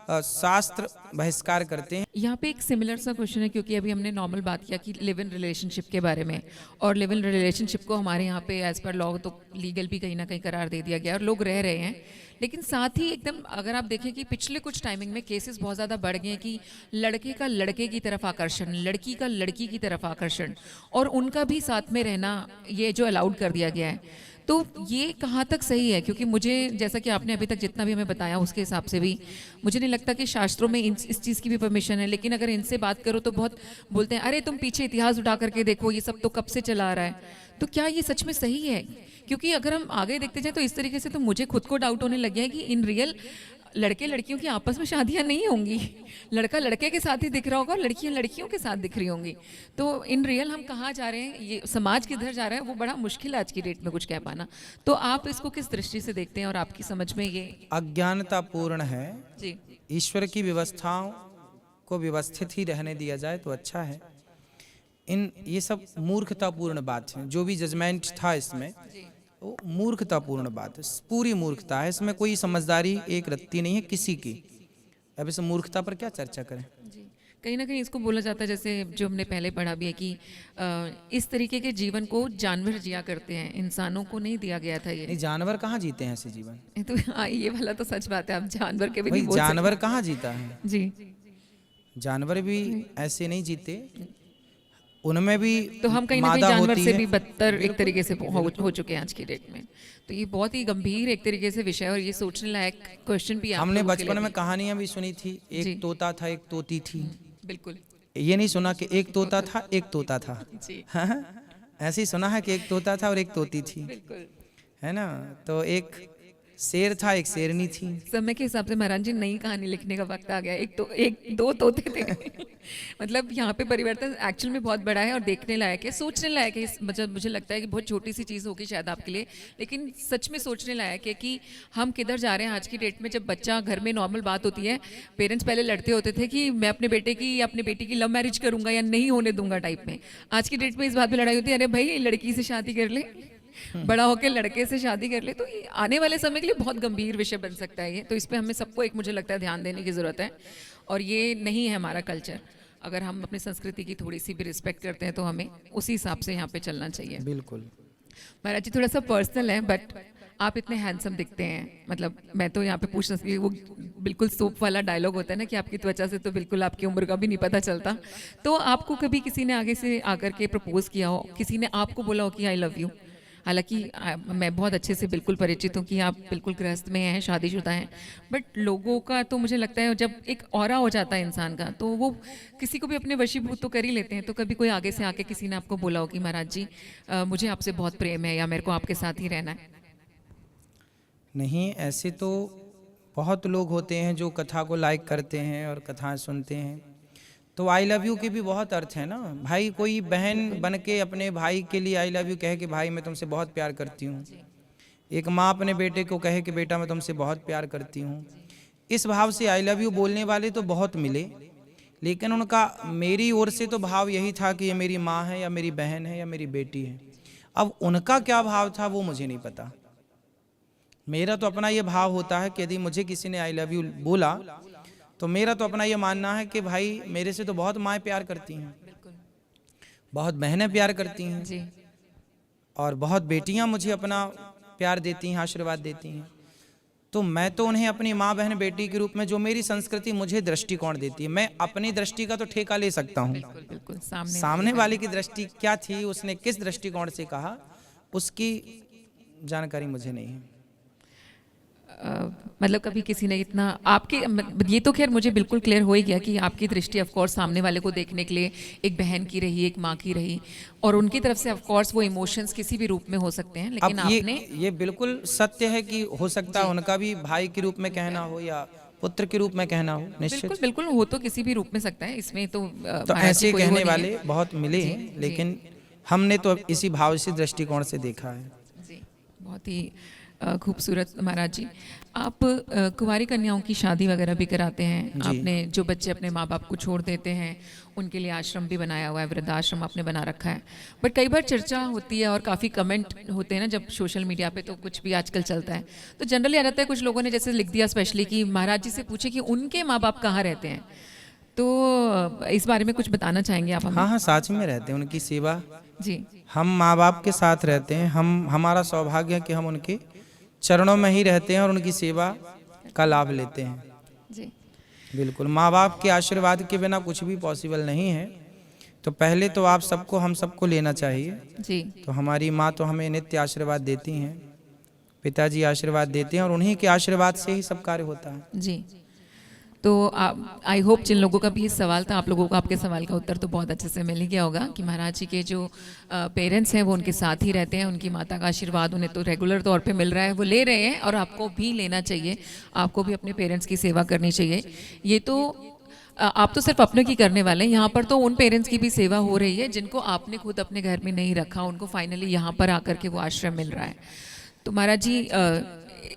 शास्त्र बहिष्कार करते हैं। यहाँ पे एक सिमिलर सा क्वेश्चन है, क्योंकि अभी हमने नॉर्मल बात किया कि लिव इन रिलेशनशिप के बारे में, और लिव इन रिलेशनशिप को हमारे यहाँ पे एज पर लॉ तो लीगल भी कहीं ना कहीं करार दे दिया गया और लोग रह रहे हैं। लेकिन साथ ही एकदम अगर आप देखें कि पिछले कुछ टाइमिंग में केसेस बहुत ज़्यादा बढ़ गए हैं कि लड़के का लड़के की तरफ आकर्षण, लड़की का लड़की की तरफ आकर्षण, और उनका भी साथ में रहना ये जो अलाउड कर दिया गया है। तो ये कहाँ तक सही है? क्योंकि मुझे, जैसा कि आपने अभी तक जितना भी हमें बताया उसके हिसाब से भी मुझे नहीं लगता कि शास्त्रों में इस चीज़ की भी परमिशन है। लेकिन अगर इनसे बात करो तो बहुत बोलते हैं अरे तुम पीछे इतिहास उठा करके देखो, ये सब तो कब से चला आ रहा है। तो क्या ये सच में सही है? क्योंकि अगर हम आगे देखते जाएं तो इस तरीके से तो मुझे खुद को डाउट होने लग गया है कि इन रियल लड़के लड़कियों की आपस में शादियां नहीं होंगी, लड़का लड़के के साथ ही दिख रहा होगा और लड़कियां लड़कियों के साथ दिख रही होंगी। तो इन रियल हम कहाँ जा रहे हैं, ये समाज किधर जा रहा है, वो बड़ा मुश्किल है आज की डेट में कुछ कह पाना। तो आप इसको किस दृष्टि से देखते हैं और आपकी समझ में ये? अज्ञानता पूर्ण है जी, ईश्वर की व्यवस्थाओं को व्यवस्थित ही रहने दिया जाए तो अच्छा है। ये सब मूर्खतापूर्ण बात है। जो भी जजमेंट था इसमें वो मूर्खतापूर्ण बात है, पूरी मूर्खता है। इसमें कोई समझदारी एक रत्ती नहीं है किसी की। अब इस मूर्खता पर क्या चर्चा करें? जी। कहीं ना कहीं इसको बोला जाता है, जैसे जो हमने पहले पढ़ा भी है कि इस तरीके के जीवन को जानवर जिया करते हैं, इंसानों को नहीं दिया गया था ये। नहीं, जानवर कहाँ जीते हैं ऐसे जीवन? ये तो हाँ, ये वाला तो सच बात है, आप जानवर के भी भाई नहीं बोल जानवर कहाँ जीता है? सकते। जी, जानवर भी ऐसे नहीं जीते, उनमें भी तो हम कहीं ना कहीं मादा जानवर होती से है। भी बदतर एक तरीके से हो चुके हैं आज की डेट में। तो ये बहुत ही गंभीर एक तरीके से विषय है और ये सोचने लायक क्वेश्चन भी है आप हमने लोगों के लिए बचपन में भी। कहानियां भी सुनी थी, जी। एक तोता था एक तोती थी। बिल्कुल। ये नहीं सुना कि एक तोता था एक तोता था। जी, हाँ, ऐसे ही सुना है कि एक तोता था और एक तोती थी, बिल्कुल। है ना? तो एक शेर था एक शेरनी थी। समय के हिसाब से महाराज जी नई कहानी लिखने का वक्त आ गया है। एक दो तोते थे मतलब यहाँ पे परिवर्तन एक्चुअल में बहुत बड़ा है और देखने लायक है, सोचने लायक है। मतलब मुझे लगता है कि बहुत छोटी सी चीज़ होगी शायद आपके लिए, लेकिन सच में सोचने लायक है कि हम किधर जा रहे हैं आज की डेट में। जब बच्चा घर में नॉर्मल बात होती है, पेरेंट्स पहले लड़ते होते थे कि मैं अपने बेटे की या अपनी बेटी की लव मैरिज करूंगा या नहीं होने दूंगा टाइप में। आज की डेट में इस बात पे लड़ाई होती है, अरे भाई लड़की से शादी कर ले, बड़ा होकर लड़के से शादी कर ले। तो ये आने वाले समय के लिए बहुत गंभीर विषय बन सकता है ये, तो इस पे हमें सबको एक मुझे लगता है ध्यान देने की ज़रूरत है। और ये नहीं है हमारा कल्चर। अगर हम अपनी संस्कृति की थोड़ी सी भी रिस्पेक्ट करते हैं तो हमें उसी हिसाब से यहाँ पे चलना चाहिए। बिल्कुल। महाराज जी थोड़ा सा पर्सनल है, बट आप इतने हैंडसम दिखते हैं। मतलब मैं तो यहाँ पे पूछ सकती हूँ, वो बिल्कुल सोप वाला डायलॉग होता है ना कि आपकी त्वचा से तो बिल्कुल आपकी उम्र का भी नहीं पता चलता। तो आपको कभी किसी ने आगे से आकर के प्रपोज किया हो, किसी ने आपको बोला हो कि आई लव यू? हालांकि मैं बहुत अच्छे से बिल्कुल परिचित हूँ कि आप बिल्कुल गृहस्थ में हैं, शादीशुदा हैं, बट लोगों का तो मुझे लगता है जब एक ऑरा हो जाता है इंसान का तो वो किसी को भी अपने वशीभूत तो कर ही लेते हैं। तो कभी कोई आगे से आके किसी ने आपको बोला हो कि महाराज जी मुझे आपसे बहुत प्रेम है या मेरे को आपके साथ ही रहना है? नहीं, ऐसे तो बहुत लोग होते हैं जो कथा को लाइक करते हैं और कथाएं सुनते हैं। तो आई लव यू के भी बहुत अर्थ है ना भाई। कोई बहन बन के अपने भाई के लिए आई लव यू कहे कि भाई मैं तुमसे बहुत प्यार करती हूँ। एक माँ अपने बेटे को कहे कि बेटा मैं तुमसे बहुत प्यार करती हूँ। इस भाव से आई लव यू बोलने वाले तो बहुत मिले, लेकिन उनका मेरी ओर से तो भाव यही था कि ये मेरी माँ है या मेरी बहन है या मेरी बेटी है। अब उनका क्या भाव था वो मुझे नहीं पता। मेरा तो अपना ये भाव होता है कि यदि मुझे किसी ने आई लव यू बोला तो मेरा तो अपना ये मानना है कि भाई मेरे से तो बहुत माएँ प्यार करती हैं, बहुत बहनें प्यार करती हैं जी, और बहुत बेटियां मुझे अपना प्यार देती हैं, आशीर्वाद देती हैं। तो मैं तो उन्हें अपनी माँ बहन बेटी के रूप में जो मेरी संस्कृति मुझे दृष्टिकोण देती है, मैं अपनी दृष्टि का तो ठेका ले सकता हूँ। बिल्कुल बिल्कुल। सामने वाले की दृष्टि क्या थी, उसने किस दृष्टिकोण से कहा, उसकी जानकारी मुझे नहीं है। मतलब कभी किसी ने इतना आपके ये तो खैर मुझे बिल्कुल क्लियर हो ही गया कि आपकी दृष्टि ऑफ कोर्स सामने वाले को देखने के लिए एक बहन की रही, एक माँ की रही, और उनकी तरफ से ऑफ कोर्स वो इमोशंस किसी भी रूप में हो सकते हैं। लेकिन अब आपने ये बिल्कुल सत्य है कि हो सकता है उनका भी भाई के रूप में कहना हो या पुत्र के रूप में कहना हो, निश्चित। बिल्कुल बिल्कुल हो तो किसी भी रूप में सकता है, इसमें तो ऐसे कहने वाले बहुत मिले हैं, लेकिन हमने तो इसी भाव से दृष्टिकोण से देखा है। जी, बहुत ही खूबसूरत महाराज जी। आप कुंवारी कन्याओं की शादी वगैरह भी कराते हैं। आपने जो बच्चे अपने माँ बाप को छोड़ देते हैं उनके लिए आश्रम भी बनाया हुआ है, वृद्धाश्रम आपने बना रखा है। बट कई बार चर्चा होती है और काफ़ी कमेंट होते हैं ना जब सोशल मीडिया पे, तो कुछ भी आजकल चलता है तो जनरली आ जाता है, कुछ लोगों ने जैसे लिख दिया स्पेशली कि महाराज जी से पूछे कि उनके माँ बाप कहाँ रहते हैं। तो इस बारे में कुछ बताना चाहेंगे आप हमें? हाँ हाँ, साथ में रहते हैं, उनकी सेवा। जी, हम माँ बाप के साथ रहते हैं, हमारा सौभाग्य है कि हम उनके चरणों में ही रहते हैं और उनकी सेवा का लाभ लेते हैं। जी, बिल्कुल। माँ बाप के आशीर्वाद के बिना कुछ भी पॉसिबल नहीं है। तो पहले तो आप सबको, हम सबको लेना चाहिए। जी, तो हमारी माँ तो हमें नित्य आशीर्वाद देती हैं, पिताजी आशीर्वाद देते हैं और उन्हीं के आशीर्वाद से ही सब कार्य होता है। जी। तो आई होप जिन लोगों का भी ये सवाल था, आप लोगों को आपके सवाल का उत्तर तो बहुत अच्छे से मिल ही गया होगा कि महाराज जी के जो पेरेंट्स हैं वो उनके साथ ही रहते हैं, उनकी माता का आशीर्वाद उन्हें तो रेगुलर तौर पे मिल रहा है, वो ले रहे हैं और आपको भी लेना चाहिए। आपको भी अपने पेरेंट्स की सेवा करनी चाहिए। ये तो आप तो सिर्फ अपने की करने वाले हैं, यहाँ पर तो उन पेरेंट्स की भी सेवा हो रही है जिनको आपने खुद अपने घर में नहीं रखा, उनको फाइनली यहाँ पर आकर के वो आश्रम मिल रहा है। तो महाराज जी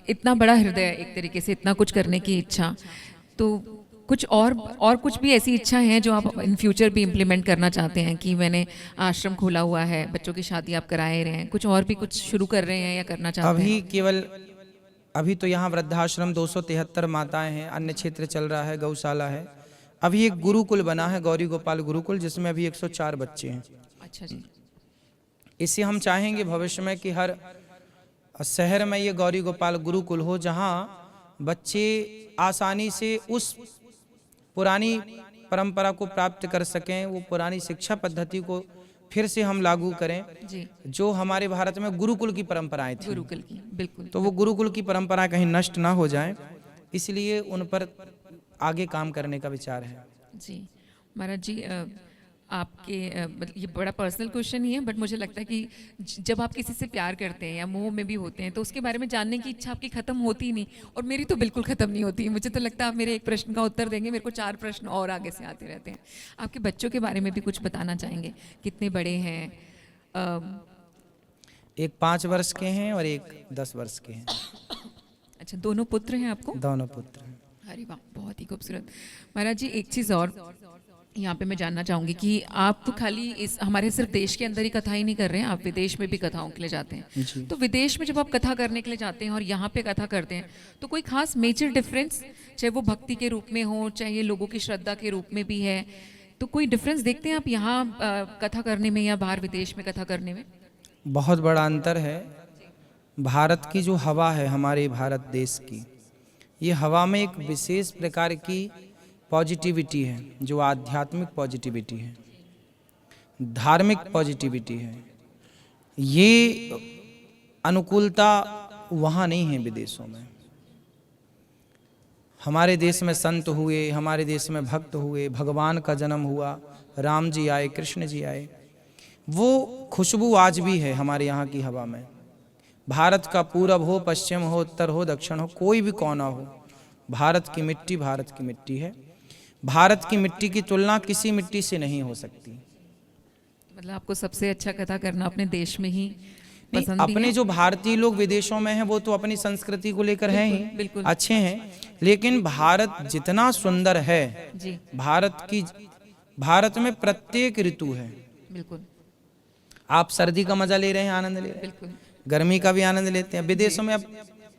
इतना बड़ा हृदय, एक तरीके से इतना कुछ करने की इच्छा, तो कुछ और कुछ भी ऐसी इच्छा है जो आप इन फ्यूचर भी इम्प्लीमेंट करना चाहते हैं कि मैंने आश्रम खोला हुआ है, बच्चों की शादी आप कराए रहे हैं, कुछ और भी कुछ शुरू कर रहे हैं या करना चाहते हैं? अभी तो यहाँ वृद्धाश्रम 273 माताएं हैं, अन्य क्षेत्र चल रहा है, गौशाला है, अभी एक गुरुकुल बना है, गौरी गोपाल गुरुकुल, जिसमें अभी 104 बच्चे हैं। अच्छा जी। इससे हम चाहेंगे भविष्य में कि हर शहर में ये गौरी गोपाल गुरुकुल हो, जहाँ बच्चे आसानी से उस पुरानी परंपरा को प्राप्त कर सकें, वो पुरानी शिक्षा पद्धति को फिर से हम लागू करें जी। जो हमारे भारत में गुरुकुल की परंपराएं थी। गुरुकुल की, बिल्कुल। तो वो गुरुकुल की परंपरा कहीं नष्ट ना हो जाए, इसलिए उन पर आगे काम करने का विचार है। जी महाराज जी, आपके ये बड़ा पर्सनल क्वेश्चन ही है, बट मुझे लगता है कि जब आप किसी से प्यार करते हैं या मोह में भी होते हैं तो उसके बारे में जानने की इच्छा आपकी खत्म होती ही नहीं, और मेरी तो बिल्कुल खत्म नहीं होती। मुझे तो लगता है आप मेरे एक प्रश्न का उत्तर देंगे, मेरे को 4 प्रश्न और आगे से आते रहते हैं। आपके बच्चों के बारे में भी कुछ बताना चाहेंगे? कितने बड़े हैं? एक 5 वर्ष के हैं और एक 10 वर्ष के हैं। अच्छा, दोनों पुत्र हैं आपको? दोनों पुत्र हैं। अरे वाह, बहुत ही खूबसूरत। महाराज जी, एक चीज़ और यहाँ पे मैं जानना चाहूँगी कि आप तो खाली इस हमारे सिर्फ देश के अंदर ही कथा ही नहीं कर रहे हैं, आप विदेश में भी कथाओं के लिए जाते हैं। जी। तो विदेश में जब आप कथा करने के लिए जाते हैं और यहाँ पे कथा करते हैं, तो कोई खास मेजर डिफरेंस, चाहे वो भक्ति के रूप में हो, चाहे ये लोगों की श्रद्धा के रूप में भी है, तो कोई डिफरेंस देखते हैं आप यहाँ कथा करने में या बाहर विदेश में कथा करने में? बहुत बड़ा अंतर है। भारत की जो हवा है, हमारे भारत देश की, ये हवा में एक विशेष प्रकार की पॉजिटिविटी है, जो आध्यात्मिक पॉजिटिविटी है, धार्मिक पॉजिटिविटी है। ये अनुकूलता वहाँ नहीं है विदेशों में। हमारे देश में संत हुए, हमारे देश में भक्त हुए, भगवान का जन्म हुआ, राम जी आए, कृष्ण जी आए, वो खुशबू आज भी है हमारे यहाँ की हवा में। भारत का पूरब हो, पश्चिम हो, उत्तर हो, दक्षिण हो, कोई भी कोना हो, भारत की मिट्टी भारत की मिट्टी है। भारत की मिट्टी की तुलना किसी मिट्टी से नहीं हो सकती। मतलब आपको सबसे अच्छा कथा करना अपने देश में ही नहीं, पसंद भी अपने है? जो भारतीय लोग विदेशों में हैं वो तो अपनी संस्कृति को लेकर हैं ही, बिल्कुल। अच्छे हैं, लेकिन भारत जितना सुंदर है, जी, भारत में प्रत्येक ऋतु है। बिल्कुल आप सर्दी का मजा ले रहे हैं, आनंद ले रहे हैं, बिल्कुल। गर्मी का भी आनंद लेते हैं। विदेशों में अब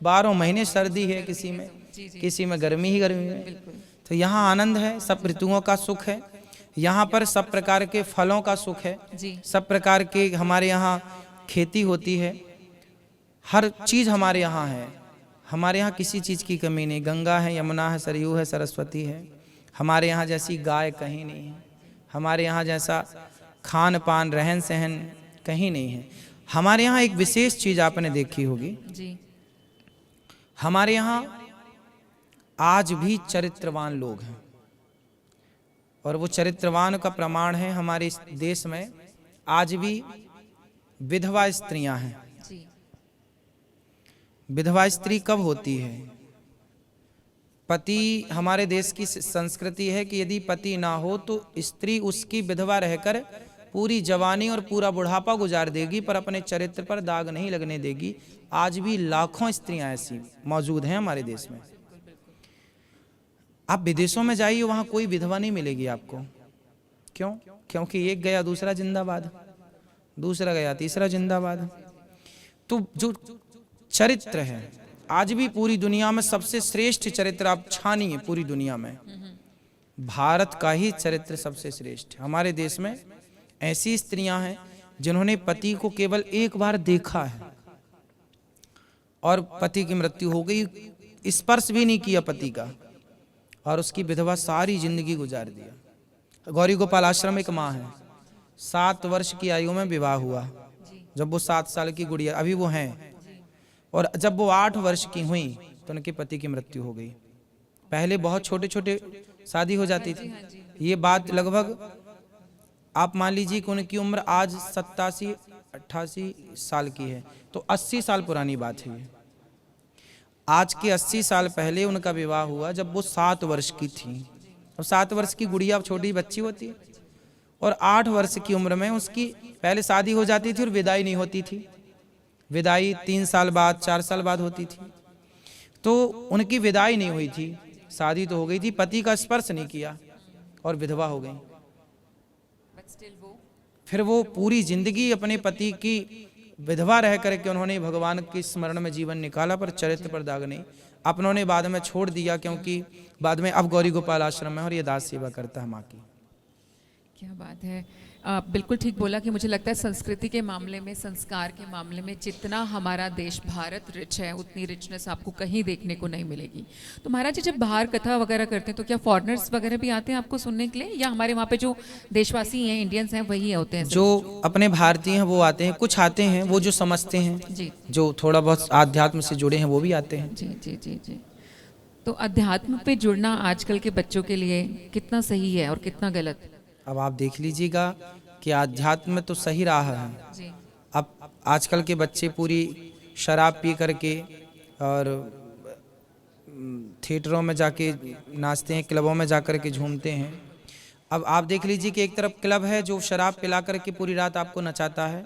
12 महीने सर्दी है, किसी में जी जी, किसी में गर्मी ही गर्मी है। बिल्कुल। तो यहाँ आनंद है, सब ऋतुओं का सुख है। यहाँ पर सब प्रकार के फलों का सुख है, जी, सब प्रकार के हमारे यहाँ खेती होती है, हर चीज़ हमारे यहाँ है। हमारे यहाँ किसी चीज़ की कमी नहीं। गंगा है, यमुना है, सरयू है, सरस्वती है। हमारे यहाँ जैसी गाय कहीं नहीं है। हमारे यहाँ जैसा खान पान, रहन सहन कहीं नहीं है। हमारे यहाँ एक विशेष चीज़ आपने देखी होगी, जी, हमारे यहाँ आज भी चरित्रवान लोग हैं, और वो चरित्रवान का प्रमाण है हमारे इस देश में आज भी विधवा स्त्रियां हैं। जी, विधवा स्त्री कब होती है? पति, हमारे देश की संस्कृति है कि यदि पति ना हो तो स्त्री उसकी विधवा रहकर पूरी जवानी और पूरा बुढ़ापा गुजार देगी, पर अपने चरित्र पर दाग नहीं लगने देगी। आज भी लाखों स्त्रियां ऐसी मौजूद हैं हमारे देश में। आप विदेशों में जाइए, वहां कोई विधवा नहीं मिलेगी आपको। क्यों? क्योंकि एक गया दूसरा जिंदाबाद, दूसरा गया तीसरा जिंदाबाद। तो जो चरित्र है, आज भी पूरी दुनिया में सबसे श्रेष्ठ चरित्र आप छानिए, पूरी दुनिया में भारत का ही चरित्र सबसे श्रेष्ठ है। हमारे देश में ऐसी स्त्रियां हैं जिन्होंने पति को केवल एक बार देखा है और पति की मृत्यु हो गई, स्पर्श भी नहीं किया पति का, और उसकी विधवा सारी जिंदगी गुजार दिया। गौरी गोपाल आश्रम एक माँ है, 7 वर्ष की आयु में विवाह हुआ, जब वो 7 साल की गुड़िया, अभी वो हैं, और जब वो 8 वर्ष की हुई तो उनके पति की मृत्यु हो गई। पहले बहुत छोटे छोटे शादी हो जाती थी। ये बात लगभग आप मान लीजिए कि उनकी उम्र आज 87-88 साल की है, तो 80 साल पुरानी बात है ये। आज के 80 साल पहले उनका विवाह हुआ जब वो 7 वर्ष की थी। अब 7 वर्ष की गुड़िया छोटी बच्ची होती है, और 8 वर्ष की उम्र में उसकी पहले शादी हो जाती थी और विदाई नहीं होती थी। विदाई 3 साल बाद, 4 साल बाद होती थी। तो उनकी विदाई नहीं हुई थी, शादी तो हो गई थी, पति का स्पर्श नहीं किया और विधवा हो गई। फिर वो पूरी जिंदगी अपने पति की विधवा रह करके उन्होंने भगवान के स्मरण में जीवन निकाला, पर चरित्र पर दाग नहीं। अपनों ने बाद में छोड़ दिया, क्योंकि बाद में अब गौरी गोपाल आश्रम है और ये दास सेवा करता है माँ की। क्या बात है। आप बिल्कुल ठीक बोला कि मुझे लगता है संस्कृति के मामले में, संस्कार के मामले में जितना हमारा देश भारत रिच है, उतनी रिचनेस आपको कहीं देखने को नहीं मिलेगी। तो महाराज जी, जब बाहर कथा वगैरह करते हैं तो क्या फॉरेनर्स वगैरह भी आते हैं आपको सुनने के लिए, या हमारे वहाँ पे जो देशवासी हैं, इंडियंस हैं, वही होते हैं? जो अपने भारतीय हैं वो आते हैं, कुछ आते हैं वो जो समझते हैं, जी जो थोड़ा बहुत आध्यात्म से जुड़े हैं वो भी आते हैं। जी जी जी जी। तो अध्यात्म पे जुड़ना आजकल के बच्चों के लिए कितना सही है और कितना गलत? अब आप देख लीजिएगा कि आध्यात्म में तो सही राह है। जी अब आजकल के बच्चे पूरी शराब पी करके और थिएटरों में जाके नाचते हैं, क्लबों में जा कर के झूमते हैं। अब आप देख लीजिए कि एक तरफ क्लब है जो शराब पिला करके पूरी रात आपको नचाता है,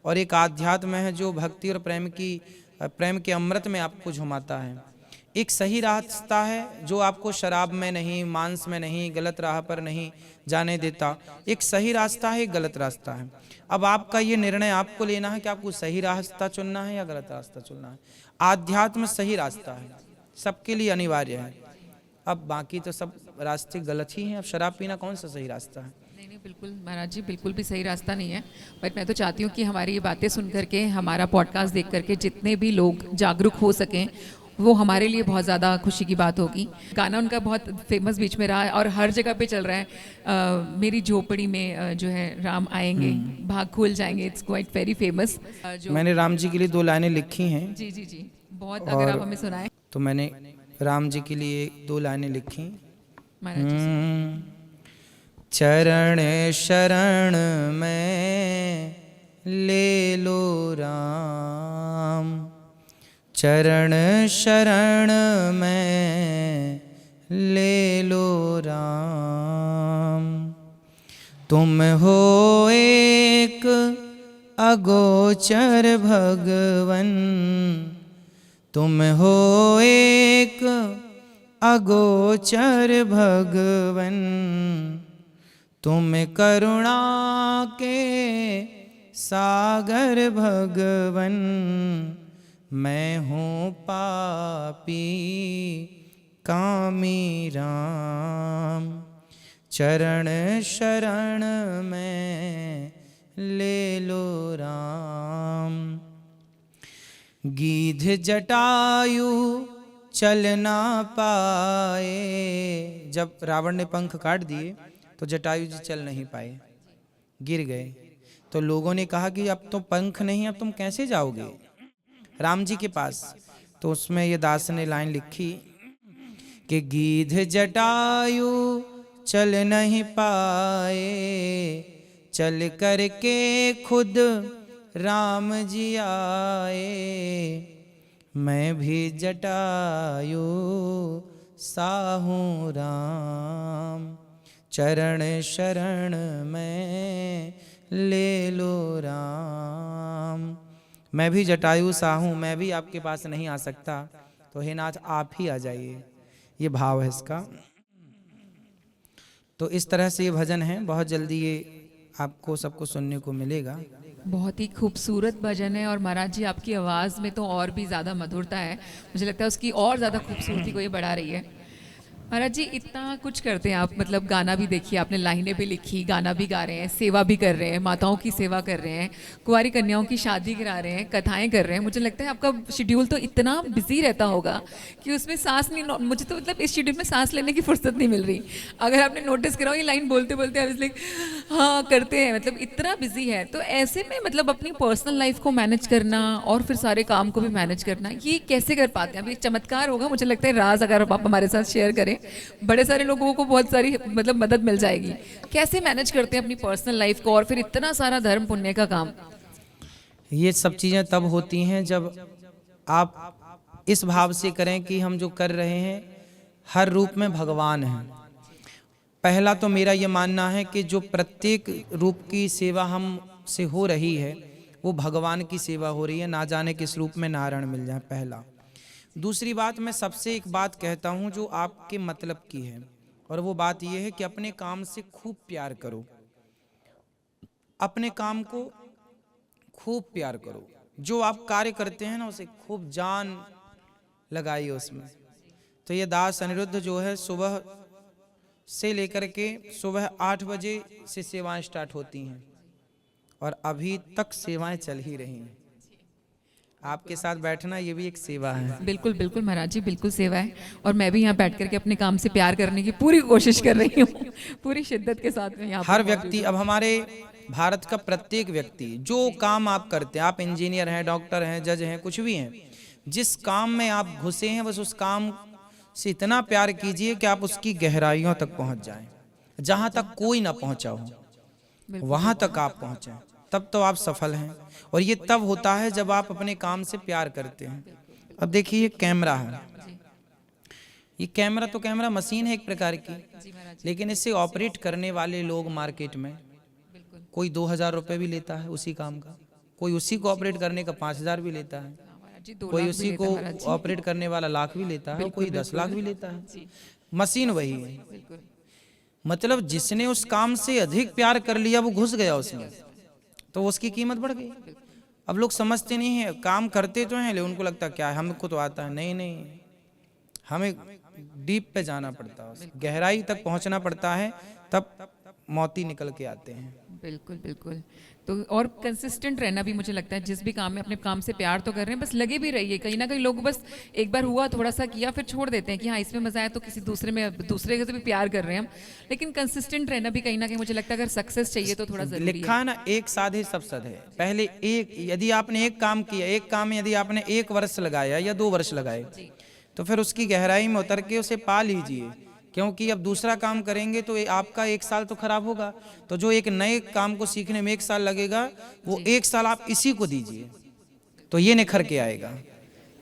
और एक आध्यात्म है जो भक्ति और प्रेम के अमृत में आपको झुमाता है। एक सही रास्ता है जो आपको शराब में नहीं, मांस में नहीं, गलत राह पर नहीं जाने देता। एक सही रास्ता है, एक गलत रास्ता है। अब आपका ये निर्णय आपको लेना है कि आपको सही रास्ता चुनना है या गलत रास्ता चुनना है। आध्यात्म सही रास्ता है, सबके लिए अनिवार्य है। अब बाकी तो सब रास्ते गलत ही हैं। अब शराब पीना कौन सा सही रास्ता है? नहीं नहीं, बिल्कुल महाराज जी, बिल्कुल भी सही रास्ता नहीं है। बट मैं तो चाहती हूँ कि हमारी ये बातें सुन करके, हमारा पॉडकास्ट देख करके जितने भी लोग जागरूक हो सकें, वो हमारे लिए बहुत ज़्यादा खुशी की बात होगी। गाना उनका बहुत फेमस बीच में रहा है और हर जगह पे चल रहा है। मेरी झोपड़ी में जो है राम आएंगे, भाग खुल जाएंगे, इट्स क्वाइट वेरी फेमस। मैंने राम जी के लिए 2 लाइनें लिखी हैं। जी जी जी, बहुत, अगर आप हमें सुनाएं। तो मैंने राम जी के लिए 2 लाइनें लिखी। महाराज जी चरण शरण में ले लो राम, चरण शरण में ले लो राम। तुम हो एक अगोचर भगवन, तुम हो एक अगोचर भगवन। तुम करुणा के सागर भगवन, मैं हूँ पापी कामी राम। चरण शरण में ले लो राम। गीध जटायु चल ना पाए, जब रावण ने पंख काट दिए तो जटायु जी चल नहीं पाए, गिर गए। तो लोगों ने कहा कि अब तो पंख नहीं, अब तुम कैसे जाओगे राम जी के पास? तो उसमें ये दास ने लाइन लिखी कि गीध जटायु चल नहीं पाए, चल करके खुद राम जी आए। मैं भी जटायु साहू राम, चरण शरण में ले लो राम। मैं भी जटायु सा हूँ, मैं भी आपके पास नहीं आ सकता, तो हे नाथ आप ही आ जाइए। ये भाव है इसका। तो इस तरह से ये भजन है, बहुत जल्दी ये आपको सबको सुनने को मिलेगा। बहुत ही खूबसूरत भजन है, और महाराज जी आपकी आवाज़ में तो और भी ज़्यादा मधुरता है, मुझे लगता है उसकी और ज़्यादा खूबसूरती को ये बढ़ा रही है। महाराज जी इतना कुछ करते हैं आप, मतलब गाना भी देखिए आपने, लाइनें भी लिखी, गाना भी गा रहे हैं, सेवा भी कर रहे हैं, माताओं की सेवा कर रहे हैं, कुंवारी कन्याओं की शादी करा रहे हैं, कथाएं कर रहे हैं। मुझे लगता है आपका शेड्यूल तो इतना बिजी रहता होगा कि उसमें सांस नहीं, मुझे तो मतलब इस शेड्यूल में सांस लेने की फुर्सत नहीं मिल रही। अगर आपने नोटिस करा हो, ये लाइन बोलते बोलते आप इसलिए हाँ करते हैं, मतलब इतना बिजी है। तो ऐसे में मतलब अपनी पर्सनल लाइफ को मैनेज करना और फिर सारे काम को भी मैनेज करना, ये कैसे कर पाते हैं? अभी एक चमत्कार होगा, मुझे लगता है राज अगर आप हमारे साथ शेयर करें, बड़े सारे लोगों को बहुत सारी मतलब मदद मिल जाएगी। कैसे मैनेज करते हैं अपनी पर्सनल लाइफ को और फिर इतना सारा धर्म पुण्य का काम? ये सब चीज़ें तब होती हैं जब आप इस भाव से करें कि हम जो कर रहे हैं हर रूप में भगवान हैं। पहला तो मेरा ये मानना है कि जो प्रत्येक रूप की सेवा हम से हो रही है वो भगवान की सेवा हो रही है, ना जाने किस रूप में नारायण मिल जाए, पहला। दूसरी बात, मैं सबसे एक बात कहता हूँ जो आपके मतलब की है, और वो बात ये है कि अपने काम से खूब प्यार करो, अपने काम को खूब प्यार करो। जो आप कार्य करते हैं ना उसे खूब जान लगाइए उसमें। तो ये दास अनिरुद्ध जो है सुबह से लेकर के सुबह 8 बजे से सेवाएं स्टार्ट होती हैं और अभी तक सेवाएं चल ही रही हैं। आपके साथ बैठना ये भी एक सेवा है। बिल्कुल बिल्कुल महाराज जी, बिल्कुल सेवा है। और मैं भी यहाँ बैठ करके अपने काम से प्यार करने की पूरी कोशिश कर रही हूँ, पूरी शिद्दत के साथ में यहाँ हर व्यक्ति, अब हमारे भारत का प्रत्येक व्यक्ति जो काम आप करते हैं, आप इंजीनियर हैं, डॉक्टर हैं, जज हैं, कुछ भी हैं, जिस काम में आप घुसे हैं बस उस काम से इतना प्यार कीजिए कि आप उसकी गहराइयों तक पहुंच जाएं, जहां तक कोई ना पहुंचा हो वहां तक आप पहुंचे, तब तो आप सफल हैं। और ये तब होता है जब आप अपने काम से प्यार करते हैं। अब देखिए ये कैमरा है, ये कैमरा तो कैमरा मशीन है एक प्रकार की, लेकिन इसे ऑपरेट करने वाले लोग मार्केट में कोई 2000 रुपए भी लेता है उसी काम का, कोई उसी को ऑपरेट करने का 5000 भी लेता है, कोई उसी को ऑपरेट करने वाला लाख भी लेता है, कोई 10 लाख भी लेता है। मशीन वही है। मतलब जिसने उस काम से अधिक प्यार कर लिया वो घुस गया उसमें, तो उसकी कीमत बढ़ गई। अब लोग समझते नहीं है, काम करते तो हैं लेकिन उनको लगता क्या है हमको तो आता है। नहीं नहीं, हमें डीप पे जाना पड़ता है, गहराई तक पहुंचना पड़ता है, तब मोती निकल के आते हैं। बिल्कुल बिल्कुल। तो और कंसिस्टेंट रहना भी मुझे लगता है, जिस भी काम में अपने काम से प्यार तो कर रहे हैं, बस लगे भी रहिए। कहीं ना कहीं लोग बस एक बार हुआ थोड़ा सा किया फिर छोड़ देते हैं कि हाँ इसमें मजा आया तो किसी दूसरे में, दूसरे से भी प्यार कर रहे हैं हम, लेकिन कंसिस्टेंट रहना भी कहीं ना कहीं मुझे लगता है अगर सक्सेस चाहिए तो थोड़ा जरूरी लिखा है ना, एक साधे सब सद है। पहले एक, यदि आपने एक काम किया, एक काम में यदि आपने 1 वर्ष लगाया या 2 वर्ष लगाए, तो फिर उसकी गहराई में उतर के उसे पा लीजिए, क्योंकि अब दूसरा काम करेंगे तो आपका 1 साल तो खराब होगा। तो जो एक नए काम को सीखने में 1 साल लगेगा, वो 1 साल आप इसी को दीजिए तो ये निखर के आएगा।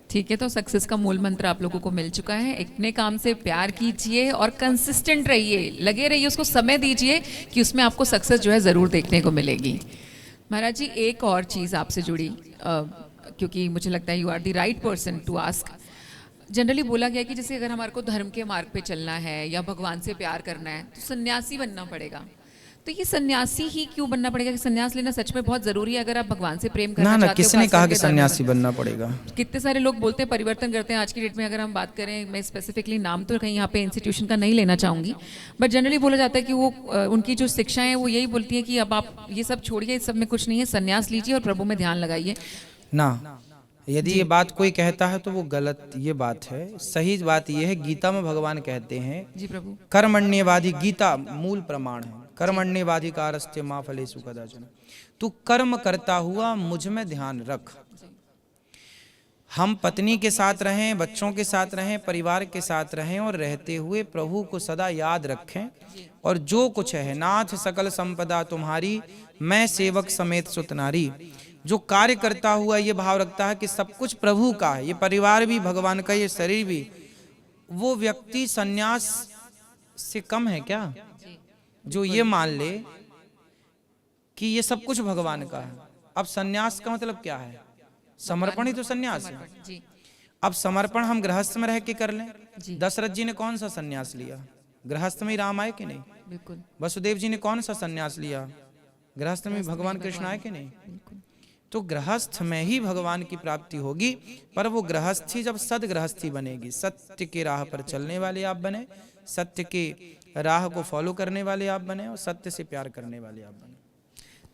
ठीक है, तो सक्सेस का मूल मंत्र आप लोगों को मिल चुका है। अपने काम से प्यार कीजिए और कंसिस्टेंट रहिए, लगे रहिए, उसको समय दीजिए कि उसमें आपको सक्सेस जो है ज़रूर देखने को मिलेगी। महाराज जी एक और चीज़ आपसे जुड़ी, क्योंकि मुझे लगता है you are the right person to ask. Generally बोला गया कि जैसे अगर हमारे को धर्म के मार्ग पे चलना है या भगवान से प्यार करना है तो सन्यासी बनना पड़ेगा। तो ये सन्यासी ही क्यों बनना पड़ेगा? कि सन्यास लेना सच में बहुत जरूरी है अगर आप भगवान से प्रेम करना चाहते हो? किसने कहा कि सन्यासी बनना पड़ेगा? कितने सारे लोग बोलते हैं परिवर्तन करते हैं आज की डेट में। अगर हम बात करें, मैं स्पेसिफिकली नाम तो कहीं यहाँ पे इंस्टीट्यूशन का नहीं लेना चाहूंगी, बट जनरली बोला जाता है कि वो उनकी जो शिक्षाएं हैं वो यही बोलती है कि अब आप ये सब छोड़िए, इस सब में कुछ नहीं है, सन्यास लीजिए और प्रभु में ध्यान लगाइए ना। यदि ये बात कोई कहता है तो वो गलत ये बात है। सही बात ये है, गीता में भगवान कहते हैं जी प्रभु, कर्मण्यवादी, गीता मूल प्रमाण है, कर्मण्यवाधिकारस्ते मा फलेषु कदाचन। तू कर्म करता हुआ मुझ में ध्यान रख। हम पत्नी के साथ रहें, बच्चों के साथ रहें, परिवार के साथ रहें और रहते हुए प्रभु को सदा याद रखें। और जो कुछ है, नाथ सकल संपदा तुम्हारी, मैं सेवक समेत सुत नारी। जो कार्य करता हुआ ये भाव रखता है कि सब कुछ प्रभु का है, ये परिवार भी भगवान का, ये शरीर भी, वो व्यक्ति सन्यास से कम है क्या? जो ये मान ले कि ये सब कुछ भगवान का है। अब सन्यास का मतलब क्या है? समर्पण ही तो सन्यास है। अब समर्पण हम गृहस्थ में रह के कर लें। दशरथ जी ने कौन सा सन्यास लिया? गृहस्थ में ही राम आए कि नहीं? बिल्कुल। वसुदेव जी ने कौन सा सन्यास लिया? गृहस्थ में भगवान कृष्ण आए कि नहीं? तो गृहस्थ में ही भगवान की प्राप्ति होगी, पर वो गृहस्थी जब सदगृहस्थी बनेगी, सत्य के राह पर चलने वाले आप बने, सत्य के राह को फॉलो करने वाले आप बने और सत्य से प्यार करने वाले आप बने।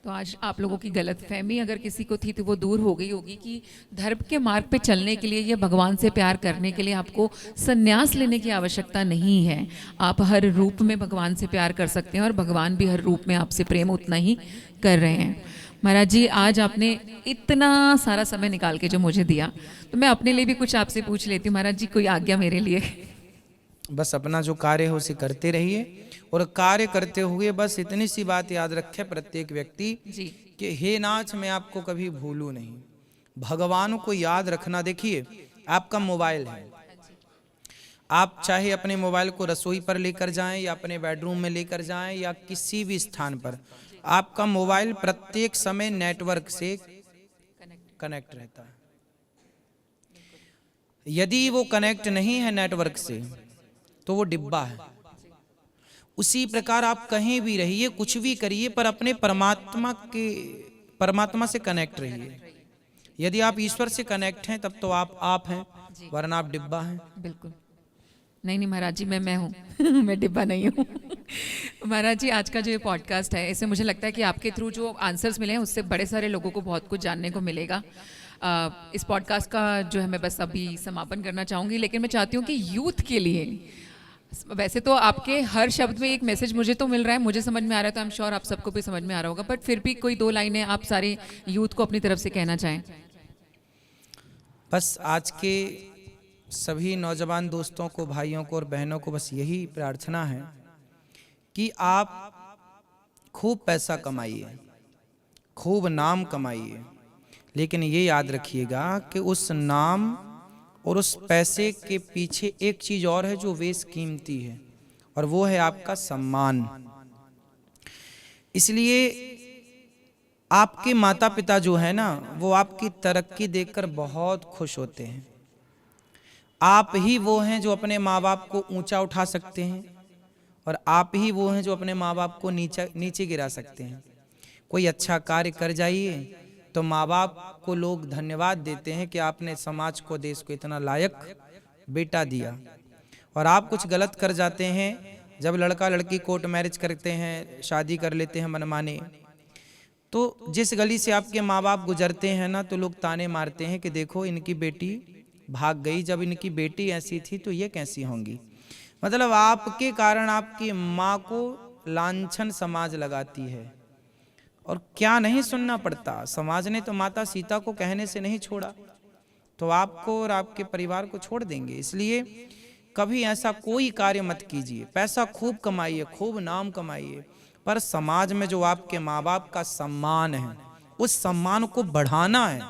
तो आज आप लोगों की गलतफहमी अगर किसी को थी तो वो दूर हो गई होगी कि धर्म के मार्ग पे चलने के लिए या भगवान से प्यार करने के लिए आपको सन्यास लेने की आवश्यकता नहीं है। आप हर रूप में भगवान से प्यार कर सकते हैं और भगवान भी हर रूप में आपसे प्रेम उतना ही कर रहे हैं। महाराज जी आज आपने इतना सारा समय निकाल के जो मुझे दिया, तो मैं अपने लिए भी कुछ आपसे पूछ लेती हूँ। महाराज जी कोई आज्ञा मेरे लिए? बस अपना जो कार्य है उसे करते रहिए और कार्य करते हुए बस इतनी सी बात याद रखे प्रत्येक व्यक्ति कि हे नाथ मैं आपको कभी भूलूं नहीं। भगवान को याद रखना। देखिए आपका मोबाइल है, आप चाहे अपने मोबाइल को रसोई पर लेकर जाएं या अपने बेडरूम में लेकर जाएं या किसी भी स्थान पर, आपका मोबाइल प्रत्येक समय नेटवर्क से कनेक्ट रहता है। यदि वो कनेक्ट नहीं है नेटवर्क से तो वो डिब्बा है। उसी प्रकार आप कहीं भी रहिए, कुछ भी करिए, पर अपने परमात्मा के परमात्मा से कनेक्ट रहिए। यदि आप ईश्वर से कनेक्ट हैं तब तो आप हैं, वरना आप डिब्बा हैं। बिल्कुल नहीं नहीं महाराज जी, मैं हूँ मैं डिब्बा नहीं हूँ। महाराज जी, आज का जो ये पॉडकास्ट है, इससे मुझे लगता है कि आपके थ्रू जो आंसर्स मिले हैं उससे बड़े सारे लोगों को बहुत कुछ जानने को मिलेगा। इस पॉडकास्ट का जो है मैं बस अभी समापन करना चाहूँगी, लेकिन मैं चाहती हूँ कि यूथ के लिए, वैसे तो आपके हर शब्द में एक मैसेज मुझे तो मिल रहा है, मुझे समझ में आ रहा है, तो आई एम श्योर आप सबको भी समझ में आ रहा होगा, बट फिर भी कोई 2 लाइनें आप सारे यूथ को अपनी तरफ से कहना चाहें। बस आज के सभी नौजवान दोस्तों को, भाइयों को और बहनों को बस यही प्रार्थना है कि आप खूब पैसा कमाइए, खूब नाम कमाइए, लेकिन ये याद रखिएगा कि उस नाम और उस पैसे के पीछे एक चीज और है जो बेशकीमती है, और वो है आपका सम्मान। इसलिए आपके माता पिता जो है ना, वो आपकी तरक्की देखकर बहुत खुश होते हैं। आप ही वो हैं जो अपने माँ बाप को ऊंचा उठा सकते हैं, और आप ही वो हैं जो अपने माँ बाप को नीचे गिरा सकते हैं। कोई अच्छा कार्य कर जाइए तो माँ बाप को लोग धन्यवाद देते हैं कि आपने समाज को, देश को इतना लायक बेटा दिया। और आप कुछ गलत कर जाते हैं, जब लड़का लड़की कोर्ट मैरिज करते हैं, शादी कर लेते हैं मनमाने, तो जिस गली से आपके माँ बाप गुजरते हैं ना, तो लोग ताने मारते हैं कि देखो इनकी बेटी भाग गई, जब इनकी बेटी ऐसी थी तो ये कैसी होंगी। मतलब आपके कारण आपकी माँ को लांछन समाज लगाती है। और क्या नहीं सुनना पड़ता, समाज ने तो माता सीता को कहने से नहीं छोड़ा, तो आपको और आपके परिवार को छोड़ देंगे। इसलिए कभी ऐसा कोई कार्य मत कीजिए। पैसा खूब कमाइए, खूब नाम कमाइए, पर समाज में जो आपके माँ बाप का सम्मान है, उस सम्मान को बढ़ाना है,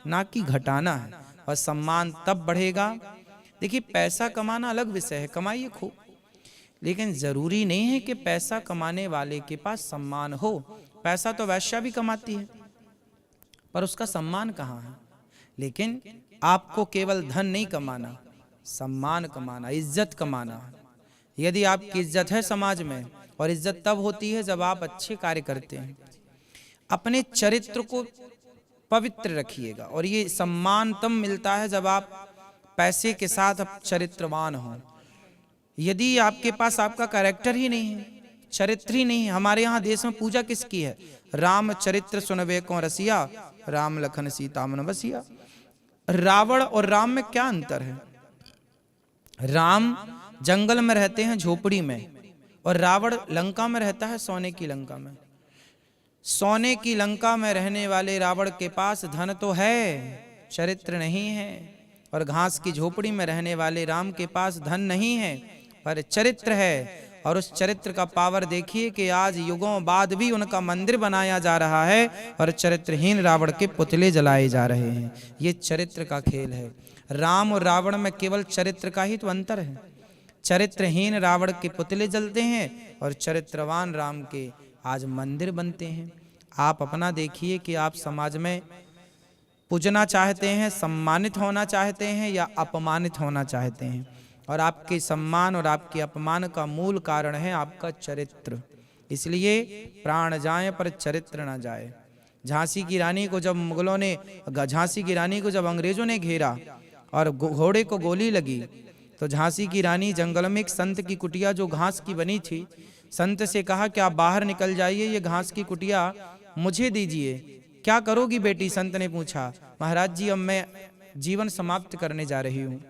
ना कि घटाना है। और सम्मान तब बढ़ेगा, देखिए पैसा कमाना अलग विषय है, कमाइए खूब, लेकिन जरूरी नहीं है कि पैसा कमाने वाले के पास सम्मान हो। पैसा तो वैश्या भी कमाती है, पर उसका सम्मान कहाँ है। लेकिन आपको केवल धन नहीं कमाना, सम्मान कमाना, इज्जत कमाना। यदि आपकी इज्जत है समाज में, और इज्जत तब होती है जब आप अच्छे कार्य करते हैं। अपने चरित्र को पवित्र रखिएगा, और ये सम्मान तब मिलता है जब आप पैसे के साथ चरित्रवान हो। यदि आपके पास आपका कैरेक्टर ही नहीं है, चरित्र ही नहीं है। हमारे यहाँ देश में पूजा किसकी है? राम चरित्र सुनवे को रसिया, राम लखन सीता मन बसिया। रावण और राम में क्या अंतर है? राम जंगल में रहते हैं झोपड़ी में, और रावण लंका में रहता है सोने की लंका में। सोने की लंका में रहने वाले रावण के पास धन तो है, चरित्र नहीं है। और घास की झोपड़ी में रहने वाले राम के पास धन नहीं है, पर चरित्र है। और उस चरित्र का पावर देखिए कि आज युगों बाद भी उनका मंदिर बनाया जा रहा है, और चरित्रहीन रावण के पुतले जलाए जा रहे हैं। ये चरित्र का खेल है। राम और रावण में केवल चरित्र का ही तो अंतर है। चरित्रहीन रावण के पुतले जलते हैं, और चरित्रवान राम के आज मंदिर बनते हैं। आप अपना देखिए कि आप समाज में पूजना चाहते हैं, सम्मानित होना चाहते हैं, या अपमानित होना चाहते हैं। और आपके सम्मान और आपके अपमान का मूल कारण है आपका चरित्र। इसलिए प्राण जाए पर चरित्र न जाए। झांसी की रानी को जब मुगलों ने, झांसी की रानी को जब अंग्रेजों ने घेरा और घोड़े को गोली लगी, तो झांसी की रानी जंगल में एक संत की कुटिया जो घास की बनी थी, संत से कहा कि आप बाहर निकल जाइए, ये घास की कुटिया मुझे दीजिए। क्या करोगी बेटी? संत ने पूछा। महाराज जी, अब मैं जीवन समाप्त करने जा रही हूँ।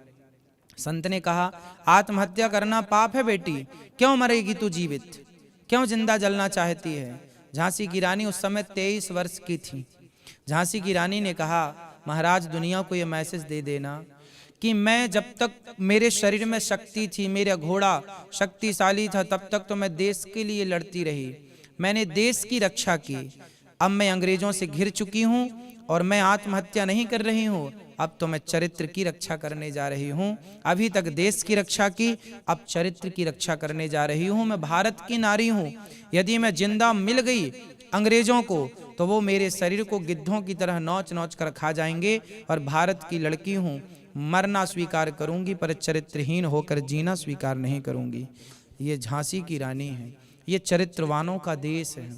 संत ने कहा, आत्महत्या करना पाप है बेटी, क्यों मरेगी तू जीवित, क्यों जिंदा जलना चाहती है? झांसी की रानी उस समय 23 वर्ष की थी। झांसी की रानी ने कहा, महाराज दुनिया को ये मैसेज दे देना कि मैं जब तक मेरे शरीर में शक्ति थी, मेरा घोड़ा शक्तिशाली था, तब तक तो मैं देश के लिए लड़ती रही, मैंने देश की रक्षा की। अब मैं अंग्रेजों से घिर चुकी हूँ और मैं आत्महत्या नहीं कर रही हूँ, अब तो मैं चरित्र की रक्षा करने जा रही हूँ। अभी तक देश की रक्षा की, अब चरित्र की रक्षा करने जा रही हूँ। मैं भारत की नारी हूँ, यदि मैं जिंदा मिल गई अंग्रेजों को तो वो मेरे शरीर को गिद्धों की तरह नोच नोच कर खा जाएंगे। और भारत की लड़की हूँ, मरना स्वीकार करूंगी पर चरित्रहीन होकर जीना स्वीकार नहीं करूंगी। ये झांसी की रानी है, ये चरित्रवानों का देश है।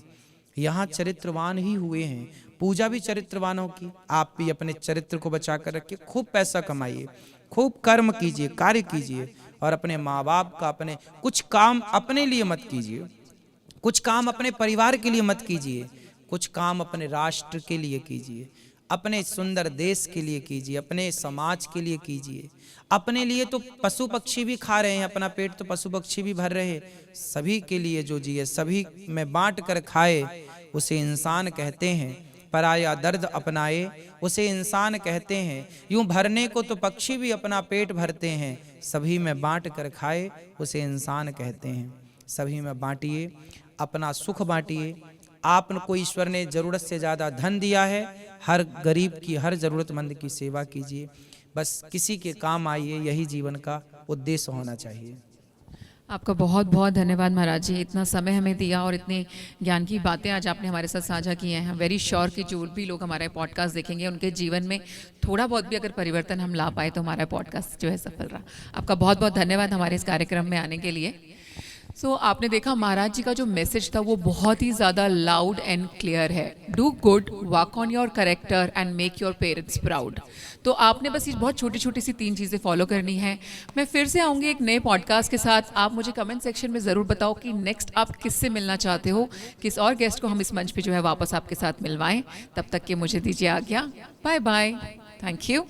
यहाँ चरित्रवान ही हुए हैं, पूजा भी चरित्रवानों की। आप भी अपने चरित्र को बचा कर रखिए, खूब पैसा कमाइए, खूब कर्म कीजिए, कार्य कीजिए, और अपने माँ बाप का, अपने कुछ काम अपने लिए मत कीजिए, कुछ काम अपने परिवार के लिए मत कीजिए, कुछ काम अपने राष्ट्र के लिए कीजिए, अपने सुंदर देश के लिए कीजिए, अपने समाज के लिए कीजिए। अपने लिए तो पशु पक्षी भी खा रहे हैं, अपना पेट तो पशु पक्षी भी भर रहे हैं। सभी के लिए जो जिए, सभी में बांट कर खाए, उसे इंसान कहते हैं। पराया दर्द अपनाए, उसे इंसान कहते हैं। यूं भरने को तो पक्षी भी अपना पेट भरते हैं, सभी में बांट कर खाए, उसे इंसान कहते हैं। सभी में बांटिए, अपना सुख बांटिए। आपको ईश्वर ने जरूरत से ज़्यादा धन दिया है, हर गरीब की, हर ज़रूरतमंद की सेवा कीजिए। बस किसी के काम आइए, यही जीवन का उद्देश्य होना चाहिए। आपका बहुत बहुत धन्यवाद महाराज जी, इतना समय हमें दिया और इतने ज्ञान की बातें आज आपने हमारे साथ साझा की हैं। हम वेरी श्योर कि जो भी लोग हमारा पॉडकास्ट देखेंगे उनके जीवन में थोड़ा बहुत भी अगर परिवर्तन हम ला पाए तो हमारा पॉडकास्ट जो है सफल रहा। आपका बहुत बहुत धन्यवाद हमारे इस कार्यक्रम में आने के लिए। आपने देखा महाराज जी का जो मैसेज था वो बहुत ही ज़्यादा लाउड एंड क्लियर है। Do good, work on your character and make your parents proud. तो आपने बस ये बहुत छोटी छोटी सी 3 चीज़ें फॉलो करनी है। मैं फिर से आऊँगी एक नए पॉडकास्ट के साथ। आप मुझे कमेंट सेक्शन में ज़रूर बताओ कि नेक्स्ट आप किससे मिलना चाहते हो, किस और गेस्ट को हम इस मंच पर जो है वापस आपके साथ मिलवाएं। तब तक के मुझे दीजिए आज्ञा। Bye bye, thank you.